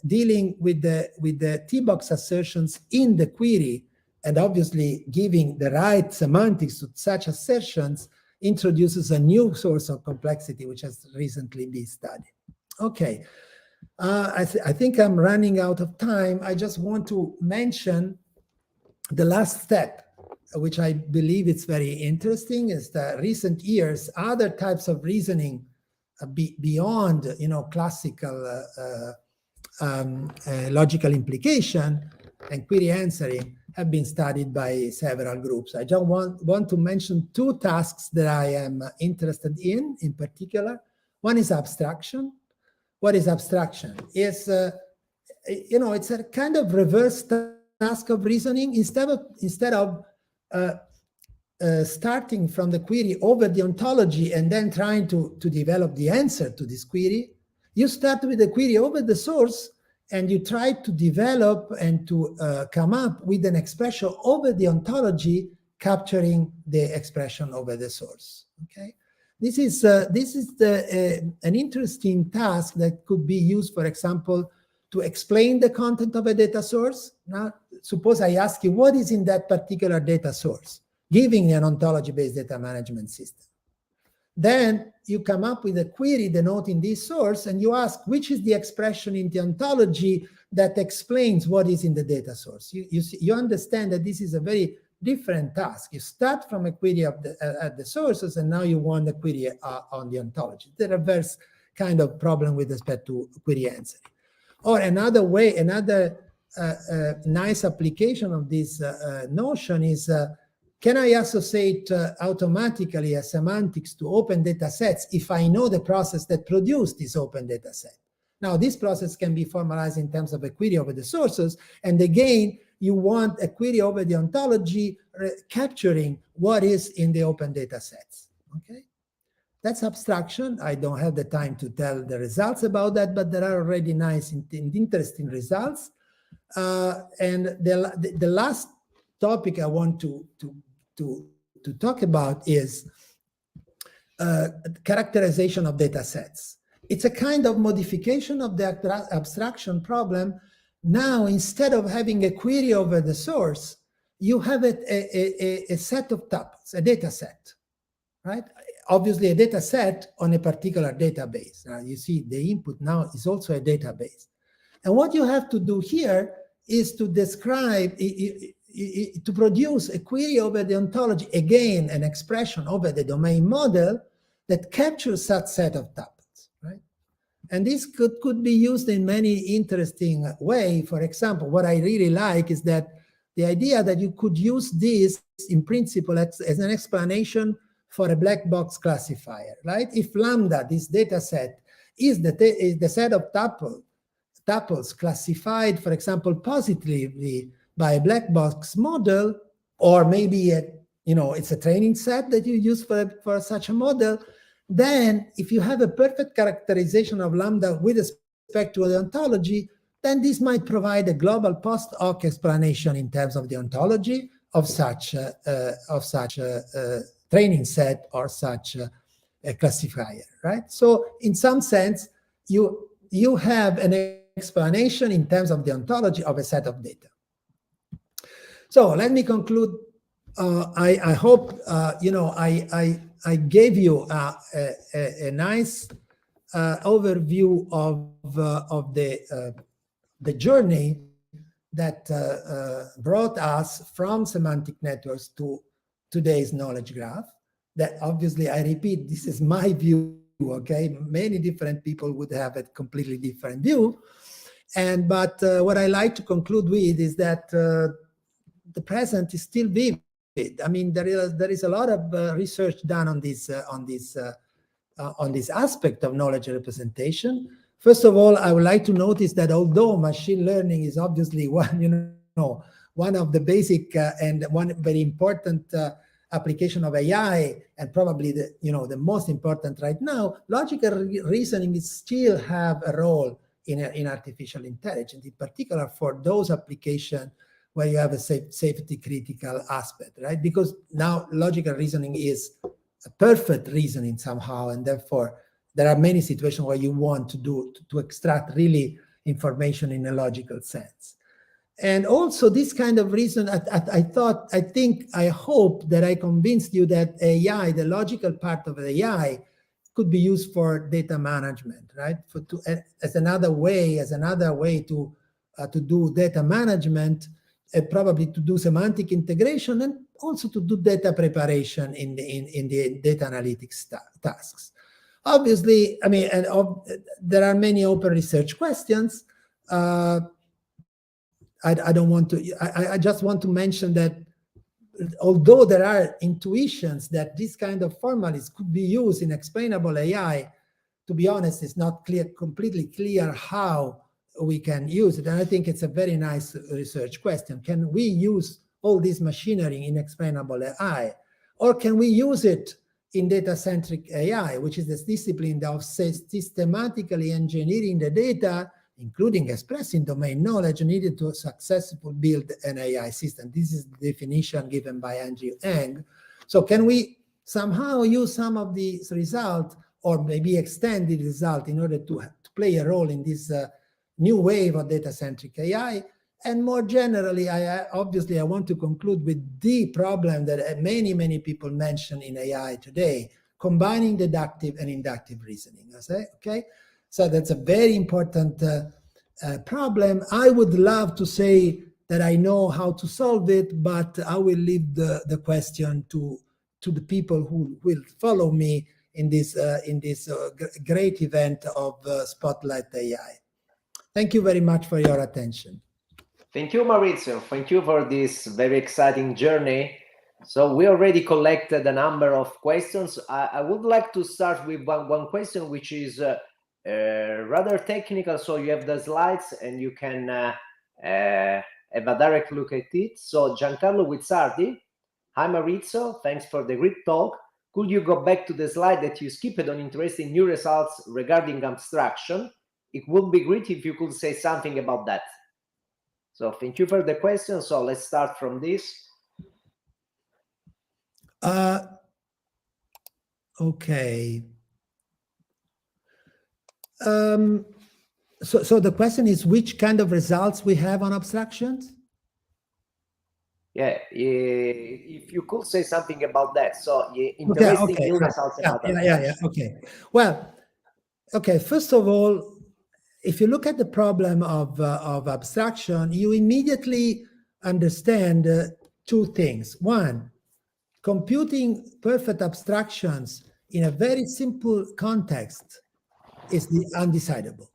dealing with the T-box assertions in the query, and obviously giving the right semantics to such assertions introduces a new source of complexity, which has recently been studied. Okay, I think I'm running out of time. I just want to mention the last step, which I believe is very interesting, is that recent years, other types of reasoning beyond, classical logical implication and query answering have been studied by several groups. I just want to mention two tasks that I am interested in particular. One is abstraction. What is abstraction? It's it's a kind of reverse task of reasoning. Instead of starting from the query over the ontology and then trying to develop the answer to this query, you start with the query over the source, and you try to develop and to come up with an expression over the ontology capturing the expression over the source. Okay, this is an interesting task that could be used, for example, to explain the content of a data source. Now, suppose I ask you what is in that particular data source, giving an ontology-based data management system. Then you come up with a query denoting this source, and you ask which is the expression in the ontology that explains what is in the data source. You understand that this is a very different task. You start from a query at the sources, and now you want a query on the ontology. The reverse kind of problem with respect to query answering. Or another way, another nice application of this notion is, can I associate automatically a semantics to open data sets if I know the process that produced this open data set? Now, this process can be formalized in terms of a query over the sources. And again, you want a query over the ontology capturing what is in the open data sets. Okay, that's abstraction. I don't have the time to tell the results about that, but there are already nice and interesting results. And the last topic I want to talk about is characterization of data sets. It's a kind of modification of the abstraction problem. Now, instead of having a query over the source, you have a set of tuples, a data set, right? Obviously, a data set on a particular database. Now, you see the input now is also a database. And what you have to do here is to describe, to produce a query over the ontology, again, an expression over the domain model that captures such set of tuples, right? And this could be used in many interesting ways. For example, what I really like is that the idea that you could use this in principle as an explanation for a black box classifier, right? If lambda, this data set, is the set of tuples classified, for example, positively by a black box model, or maybe it's a training set that you use for such a model, then if you have a perfect characterization of lambda with respect to the ontology, then this might provide a global post hoc explanation in terms of the ontology of such a training set or such a classifier, right? So in some sense, you have an explanation in terms of the ontology of a set of data. So let me conclude. I hope I gave you a nice overview of the journey that brought us from semantic networks to today's knowledge graph. That obviously, I repeat, this is my view. Okay, many different people would have a completely different view, but what I like to conclude with is that the present is still vivid. I mean, there is a lot of research done on this aspect of knowledge representation. First of all, I would like to notice that although machine learning is obviously one of the basic and one very important application of AI, and probably the most important right now, logical reasoning still have a role in artificial intelligence, in particular for those applications where you have a safety critical aspect, right? Because now logical reasoning is a perfect reasoning somehow, and therefore there are many situations where you want to extract really information in a logical sense. And also this kind of reason, I hope that I convinced you that AI, the logical part of AI, could be used for data management, right? As another way to do data management, probably to do semantic integration, and also to do data preparation in the data analytics tasks. Obviously, I mean, there are many open research questions. I don't want to. I just want to mention that although there are intuitions that this kind of formalism could be used in explainable AI, to be honest, it's not completely clear how we can use it. And I think it's a very nice research question. Can we use all this machinery in explainable AI? Or can we use it in data-centric AI, which is this discipline of systematically engineering the data including expressing domain knowledge needed to successfully build an AI system. This is the definition given by Andrew Ng. So can we somehow use some of these results, or maybe extend the result in order to play a role in this new wave of data-centric AI? And more generally, I want to conclude with the problem that many people mention in AI today, combining deductive and inductive reasoning. Okay, so that's a very important problem. I would love to say that I know how to solve it, but I will leave the question to the people who will follow me in this great event of Spotlight AI. Thank you very much for your attention. Thank you, Maurizio. Thank you for this very exciting journey. So we already collected a number of questions. I would like to start with one question, which is rather technical. So you have the slides and you can have a direct look at it. So Giancarlo Guizzardi, hi Maurizio, thanks for the great talk. Could you go back to the slide that you skipped on interesting new results regarding abstraction? It would be great if you could say something about that. So thank you for the question. So let's start from this. Okay. So the question is which kind of results we have on abstractions? Yeah, if you could say something about that. So interesting new results about abstraction. Okay. Well, okay, first of all, if you look at the problem of abstraction, you immediately understand two things. One, computing perfect abstractions in a very simple context is undecidable.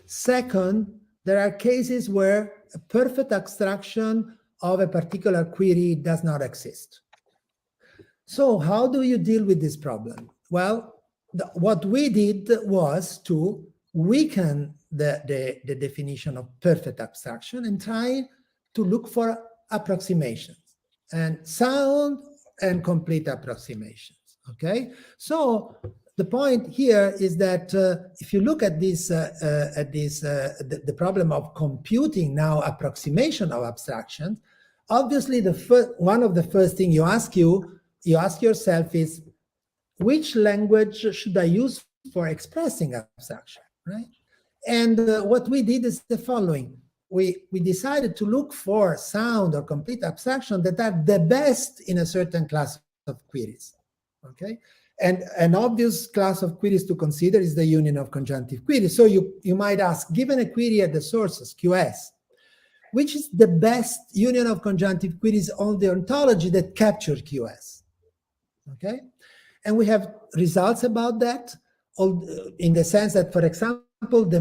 Second, there are cases where a perfect abstraction of a particular query does not exist. So how do you deal with this problem? Well, what we did was to weaken the definition of perfect abstraction and try to look for approximations and sound and complete approximations. Okay, so the point here is that if you look at this, the problem of computing now approximation of abstractions, obviously one of the first things you ask yourself is, which language should I use for expressing abstraction, right? And what we did is the following. We decided to look for sound or complete abstraction that are the best in a certain class of queries, okay? And an obvious class of queries to consider is the union of conjunctive queries. So you might ask, given a query at the sources, QS, which is the best union of conjunctive queries on the ontology that capture QS, okay? And we have results about that, in the sense that, for example, the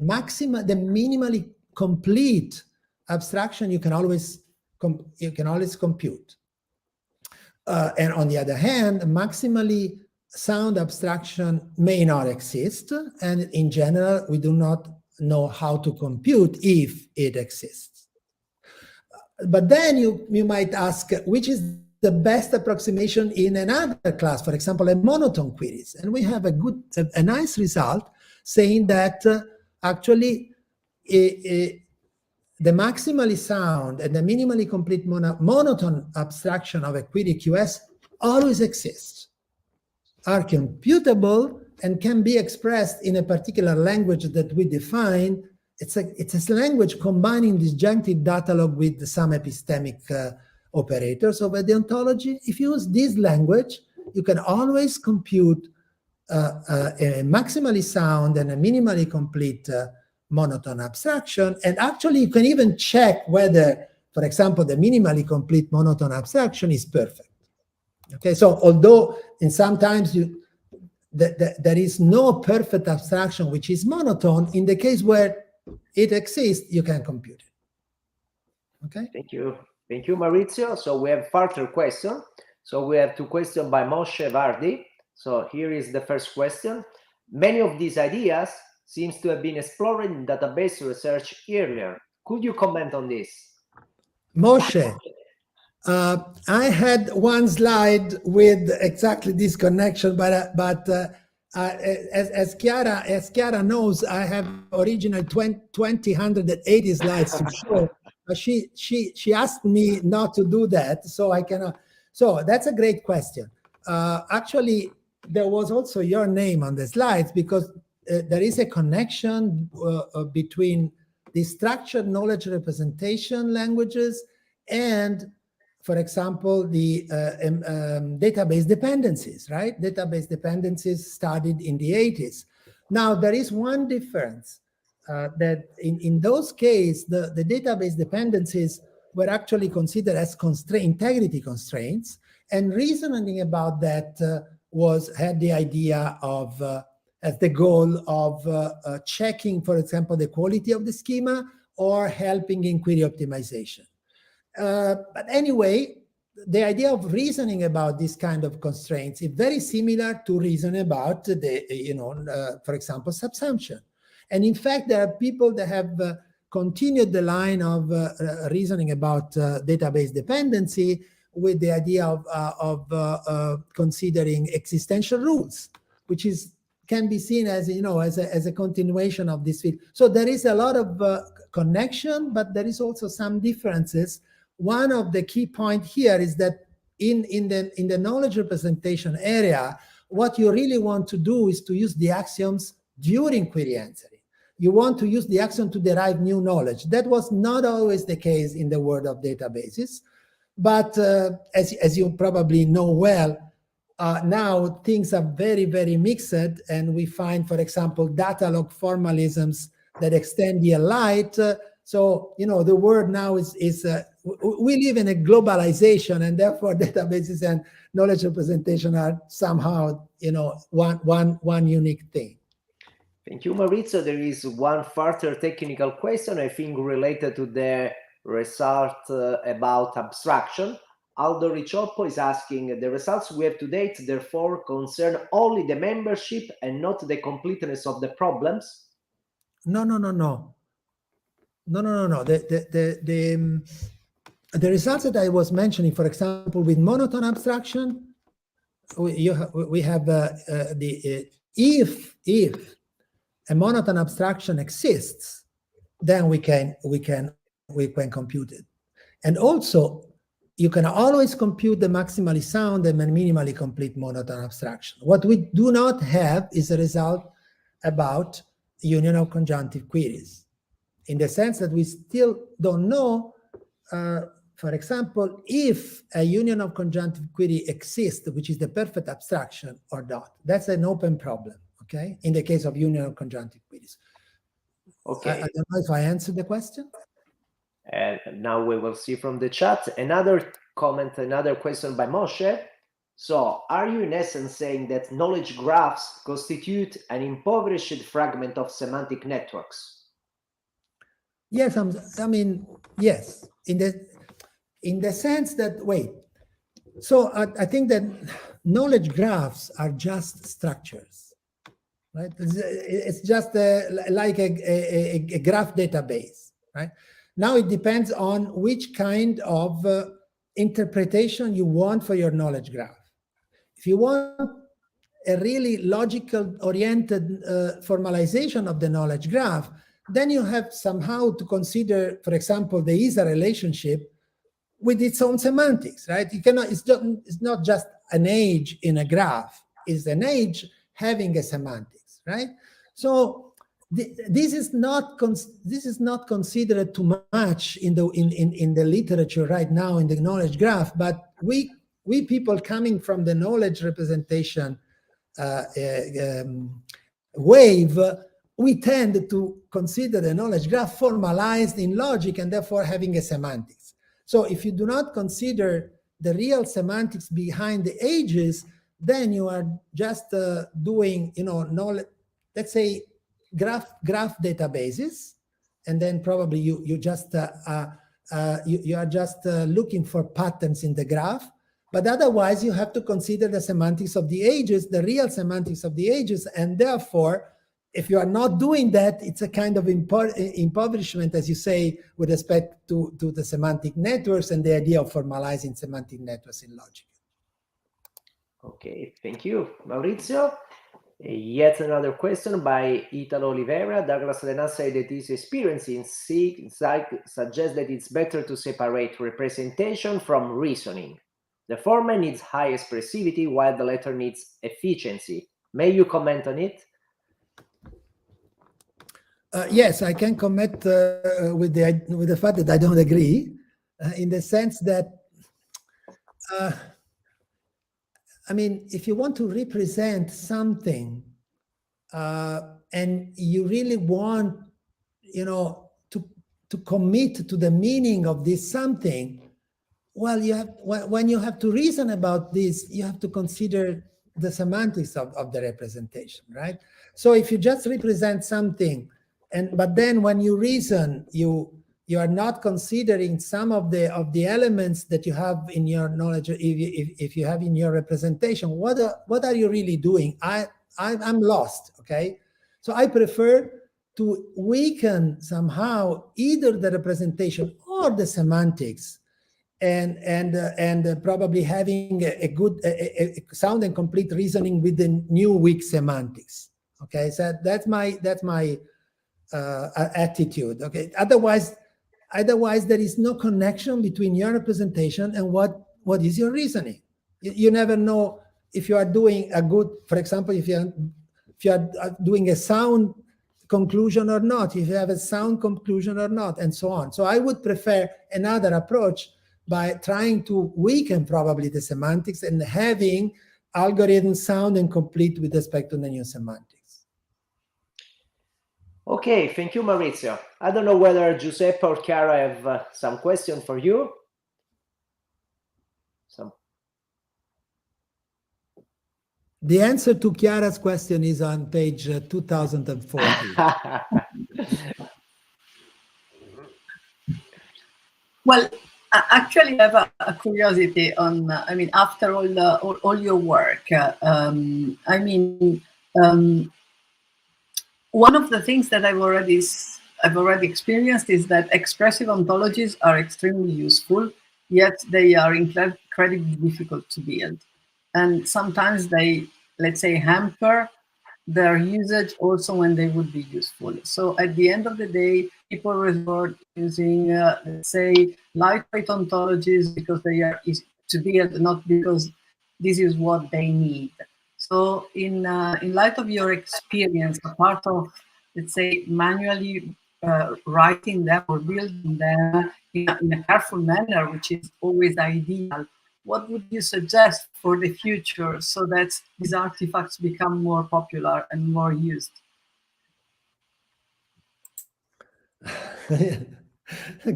minimally complete abstraction you can always compute. And on the other hand, maximally sound abstraction may not exist, and in general, we do not know how to compute if it exists. But then you might ask, which is the best approximation in another class, for example, a monotone queries. And we have a nice result saying that actually the maximally sound and the minimally complete monotone abstraction of a query QS always exists, are computable, and can be expressed in a particular language that we define. It's a language combining disjunctive data log with some epistemic operators over the ontology. If you use this language, you can always compute a maximally sound and a minimally complete monotone abstraction. And actually, you can even check whether, for example, the minimally complete monotone abstraction is perfect. Okay, so although sometimes there is no perfect abstraction which is monotone, in the case where it exists, you can compute it. Okay. Thank you. Thank you, Maurizio. So we have further question. So we have two questions by Moshe Vardi. So here is the first question. Many of these ideas seems to have been explored in database research earlier. Could you comment on this? Moshe, I had one slide with exactly this connection, but as Chiara knows, I have original 2,080 slides to show, but she asked me not to do that, so I cannot. So that's a great question. Actually, there was also your name on the slides because there is a connection between the structured knowledge representation languages and, for example, the database dependencies, right? Database dependencies studied in the 80s. Now, there is one difference that in those cases, the database dependencies were actually considered as integrity constraints, and reasoning about that had the idea of, as the goal of checking, for example, the quality of the schema or helping in query optimization. But anyway, the idea of reasoning about this kind of constraints is very similar to reason about for example, subsumption. And in fact, there are people that have continued the line of reasoning about database dependency with the idea of considering existential rules, which can be seen as as a continuation of this field. So there is a lot of connection, but there is also some differences. One of the key points here is that in the knowledge representation area, what you really want to do is to use the axioms during query answering. You want to use the axiom to derive new knowledge. That was not always the case in the world of databases. But as you probably know well, now things are very, very mixed, and we find, for example, data log formalisms that extend the light. So, the word now is we live in a globalization, and therefore databases and knowledge representation are somehow, one unique thing. Thank you, Maurizio. There is one further technical question, I think, related to the result about abstraction. Aldo Riccioppo is asking, the results we have to date, therefore, concern only the membership and not the completeness of the problems? No. The results that I was mentioning, for example, with monotone abstraction, we have if a monotone abstraction exists, then we can compute it. And also, you can always compute the maximally sound and minimally complete monotone abstraction. What we do not have is a result about union of conjunctive queries, in the sense that we still don't know, for example, if a union of conjunctive query exists, which is the perfect abstraction or not. That's an open problem, okay, in the case of union of conjunctive queries. Okay. I don't know if I answered the question. And now we will see from the chat another comment, another question by Moshe. So, are you in essence saying that knowledge graphs constitute an impoverished fragment of semantic networks? Yes, yes, in the sense that, so I think that knowledge graphs are just structures, right? It's just like a graph database, right? Now it depends on which kind of interpretation you want for your knowledge graph. If you want a really logical-oriented formalization of the knowledge graph, then you have somehow to consider, for example, the ISA relationship with its own semantics, right? You cannot. It's not just an age in a graph. It's an age having a semantics, right? So this is not considered too much in the literature right now in the knowledge graph. But we people coming from the knowledge representation wave, we tend to consider the knowledge graph formalized in logic and therefore having a semantics. So if you do not consider the real semantics behind the ages, then you are just doing, knowledge, let's say, graph databases, and then probably you just you are just looking for patterns in the graph. But otherwise, you have to consider the semantics of the ages, the real semantics of the ages, and therefore, if you are not doing that, it's a kind of impoverishment, as you say, with respect to the semantic networks and the idea of formalizing semantic networks in logic. Okay, thank you, Maurizio. Yet another question by Italo Oliveira. Douglas Lenaz said that his experience in psych suggests that it's better to separate representation from reasoning. The former needs high expressivity while the latter needs efficiency. May you comment on it? Yes, I can comment with the fact that I don't agree, in the sense that, I mean, if you want to represent something, and you really want, to commit to the meaning of this something, well, when you have to reason about this, you have to consider the semantics of the representation, right? So if you just represent something, but then when you reason, you are not considering some of the elements that you have in your knowledge, if you have in your representation, what are you really doing? I'm lost, okay? So I prefer to weaken somehow either the representation or the semantics, and probably having a good a sound and complete reasoning with the new weak semantics. Okay, so that's my attitude. Okay, otherwise there is no connection between your representation and what is your reasoning. You never know if you are doing a good, for example, if you are doing a sound conclusion or not, if you have a sound conclusion or not, and so on. So I would prefer another approach by trying to weaken probably the semantics and having algorithms sound and complete with respect to the new semantics. Okay, thank you, Maurizio. I don't know whether Giuseppe or Chiara have some question for you. The answer to Chiara's question is on page 2040. Well, actually, I have a curiosity on. I mean, after all your work, one of the things that I've already experienced is that expressive ontologies are extremely useful, yet they are incredibly difficult to build, and sometimes they, let's say, hamper their usage also when they would be useful. So at the end of the day, people resort using, let's say, lightweight ontologies because they are easy to build, not because this is what they need. So in light of your experience, a part of, let's say, manually writing them or building them in a careful manner, which is always ideal, what would you suggest for the future so that these artifacts become more popular and more used?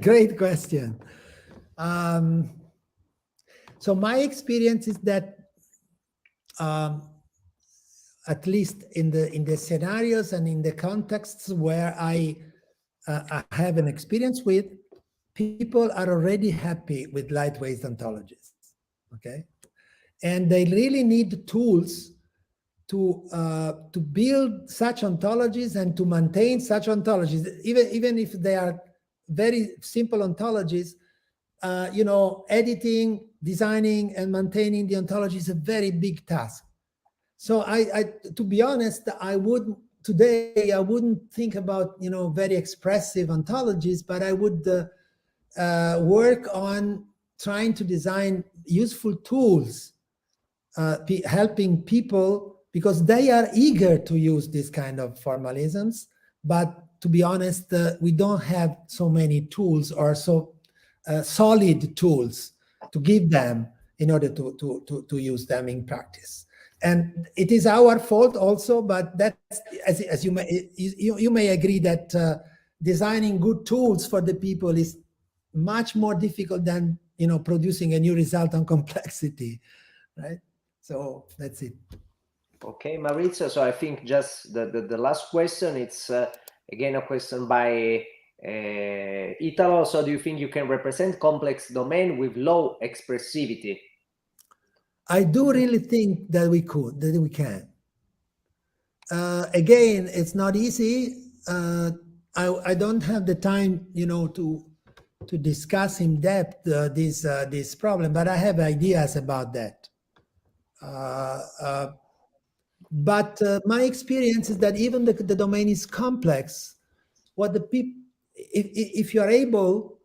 Great question. So my experience is that at least in the scenarios and in the contexts where I have an experience with, people are already happy with lightweight ontologies, okay? And they really need tools to build such ontologies and to maintain such ontologies, even if they are very simple ontologies. Editing, designing, and maintaining the ontology is a very big task. So to be honest, I wouldn't think about very expressive ontologies, but I would work on trying to design useful tools, helping people, because they are eager to use this kind of formalisms. But to be honest, we don't have so many tools or so solid tools to give them in order to use them in practice. And it is our fault also, but that's, as you may agree, that designing good tools for the people is much more difficult than producing a new result on complexity, right? So that's it. Okay, Maurizio. So I think just the last question, it's again a question by Italo. So do you think you can represent complex domain with low expressivity? I do really think that we can. Again, it's not easy. I don't have the time, to discuss in depth this problem, but I have ideas about that. But my experience is that even the domain is complex. What the people, if you are able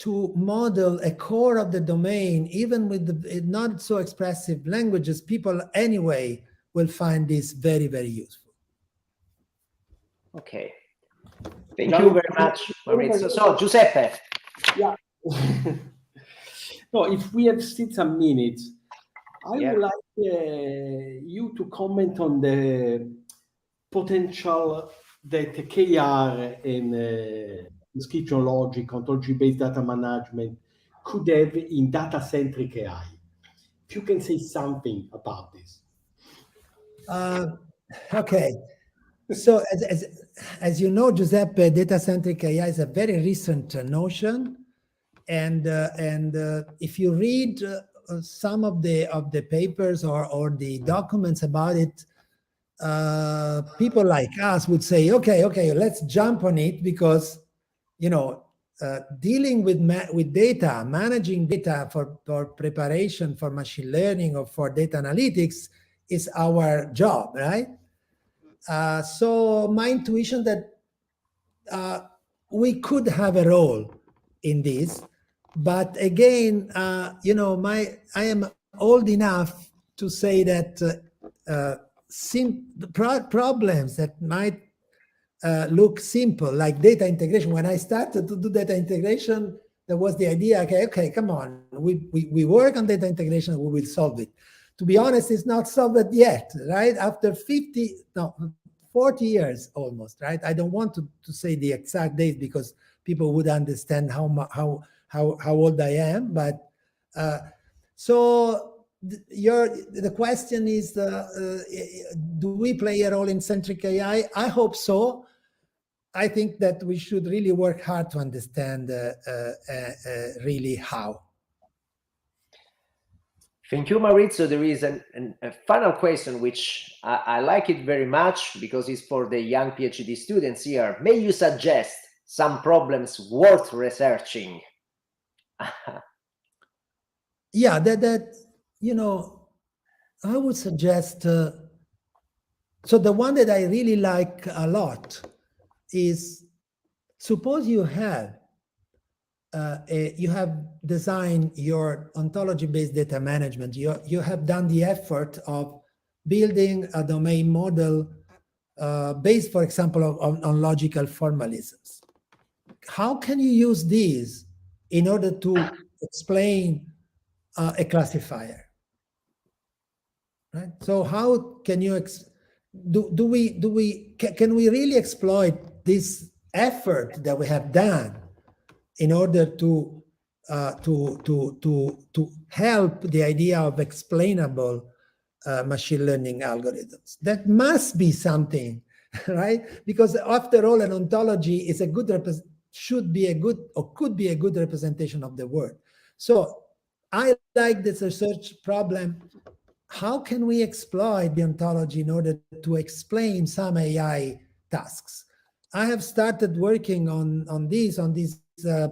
to model a core of the domain, even with the not so expressive languages, people anyway will find this very, very useful. Okay. Thank you very much, Maurizio. So, Giuseppe. Yeah. No, if we have still some minutes, I would like you to comment on the potential that KR and description logic, ontology-based data management could have in data-centric AI. If you can say something about this. Okay. So as you know, Giuseppe, data-centric AI is a very recent notion. And if you read some of the papers or the documents about it, people like us would say, okay, let's jump on it because, you know, dealing with data, managing data for preparation for machine learning or for data analytics is our job, right? So my intuition that we could have a role in this, but again, you know, I am old enough to say that problems that might look simple, like data integration. When I started to do data integration, there was the idea, okay, come on, we work on data integration, we will solve it. To be honest, it's not solved yet, right? After 40 years almost, right? I don't want to say the exact date because people would understand how old I am, but so the question is, do we play a role in centric AI? I hope so. I think that we should really work hard to understand really how. Thank you, Maurizio. There is a final question, which I like it very much because it's for the young PhD students here. May you suggest some problems worth researching? Yeah, that you know, I would suggest. So the one that I really like a lot is, suppose you have designed your ontology-based data management. You have done the effort of building a domain model based, for example, on logical formalisms. How can you use these in order to explain a classifier? Right. So how can you can we really exploit this effort that we have done in order to help the idea of explainable machine learning algorithms? That must be something, right? Because after all, an ontology is should be a good, or could be a good representation of the world. So I like this research problem. How can we exploit the ontology in order to explain some AI tasks? I have started working on this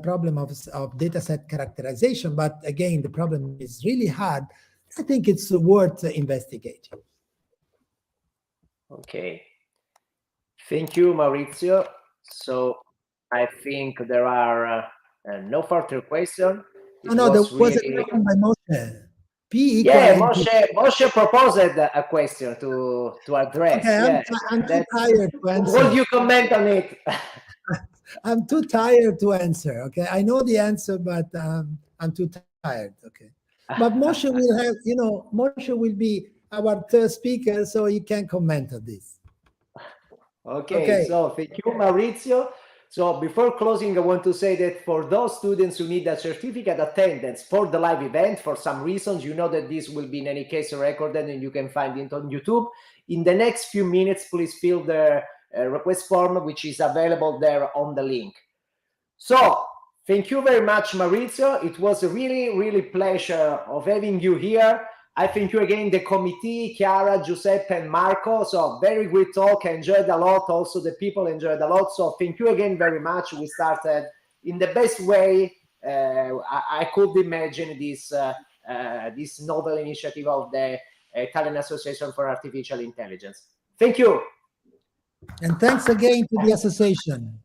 problem of dataset characterization, but again, the problem is really hard. I think it's worth investigating. Okay. Thank you, Maurizio. So I think there are no further questions. No, there was a question by Moshe. Yeah, Moshe proposed a question to address. Okay, I'm too tired to answer. What do you comment on it? I'm too tired to answer. Okay, I know the answer, but I'm too tired. Okay, but Moshe will have, you know, Moshe will be our third speaker, so he can comment on this. Okay, so thank you, Maurizio. So before closing, I want to say that for those students who need a certificate attendance for the live event, for some reasons, you know that this will be in any case recorded and you can find it on YouTube. In the next few minutes, please fill the request form, which is available there on the link. So thank you very much, Maurizio. It was a really pleasure of having you here. I thank you again, the committee, Chiara, Giuseppe, and Marco. So very great talk. I enjoyed a lot. Also, the people enjoyed a lot. So thank you again very much. We started in the best way I could imagine this novel initiative of the Italian Association for Artificial Intelligence. Thank you. And thanks again to the association.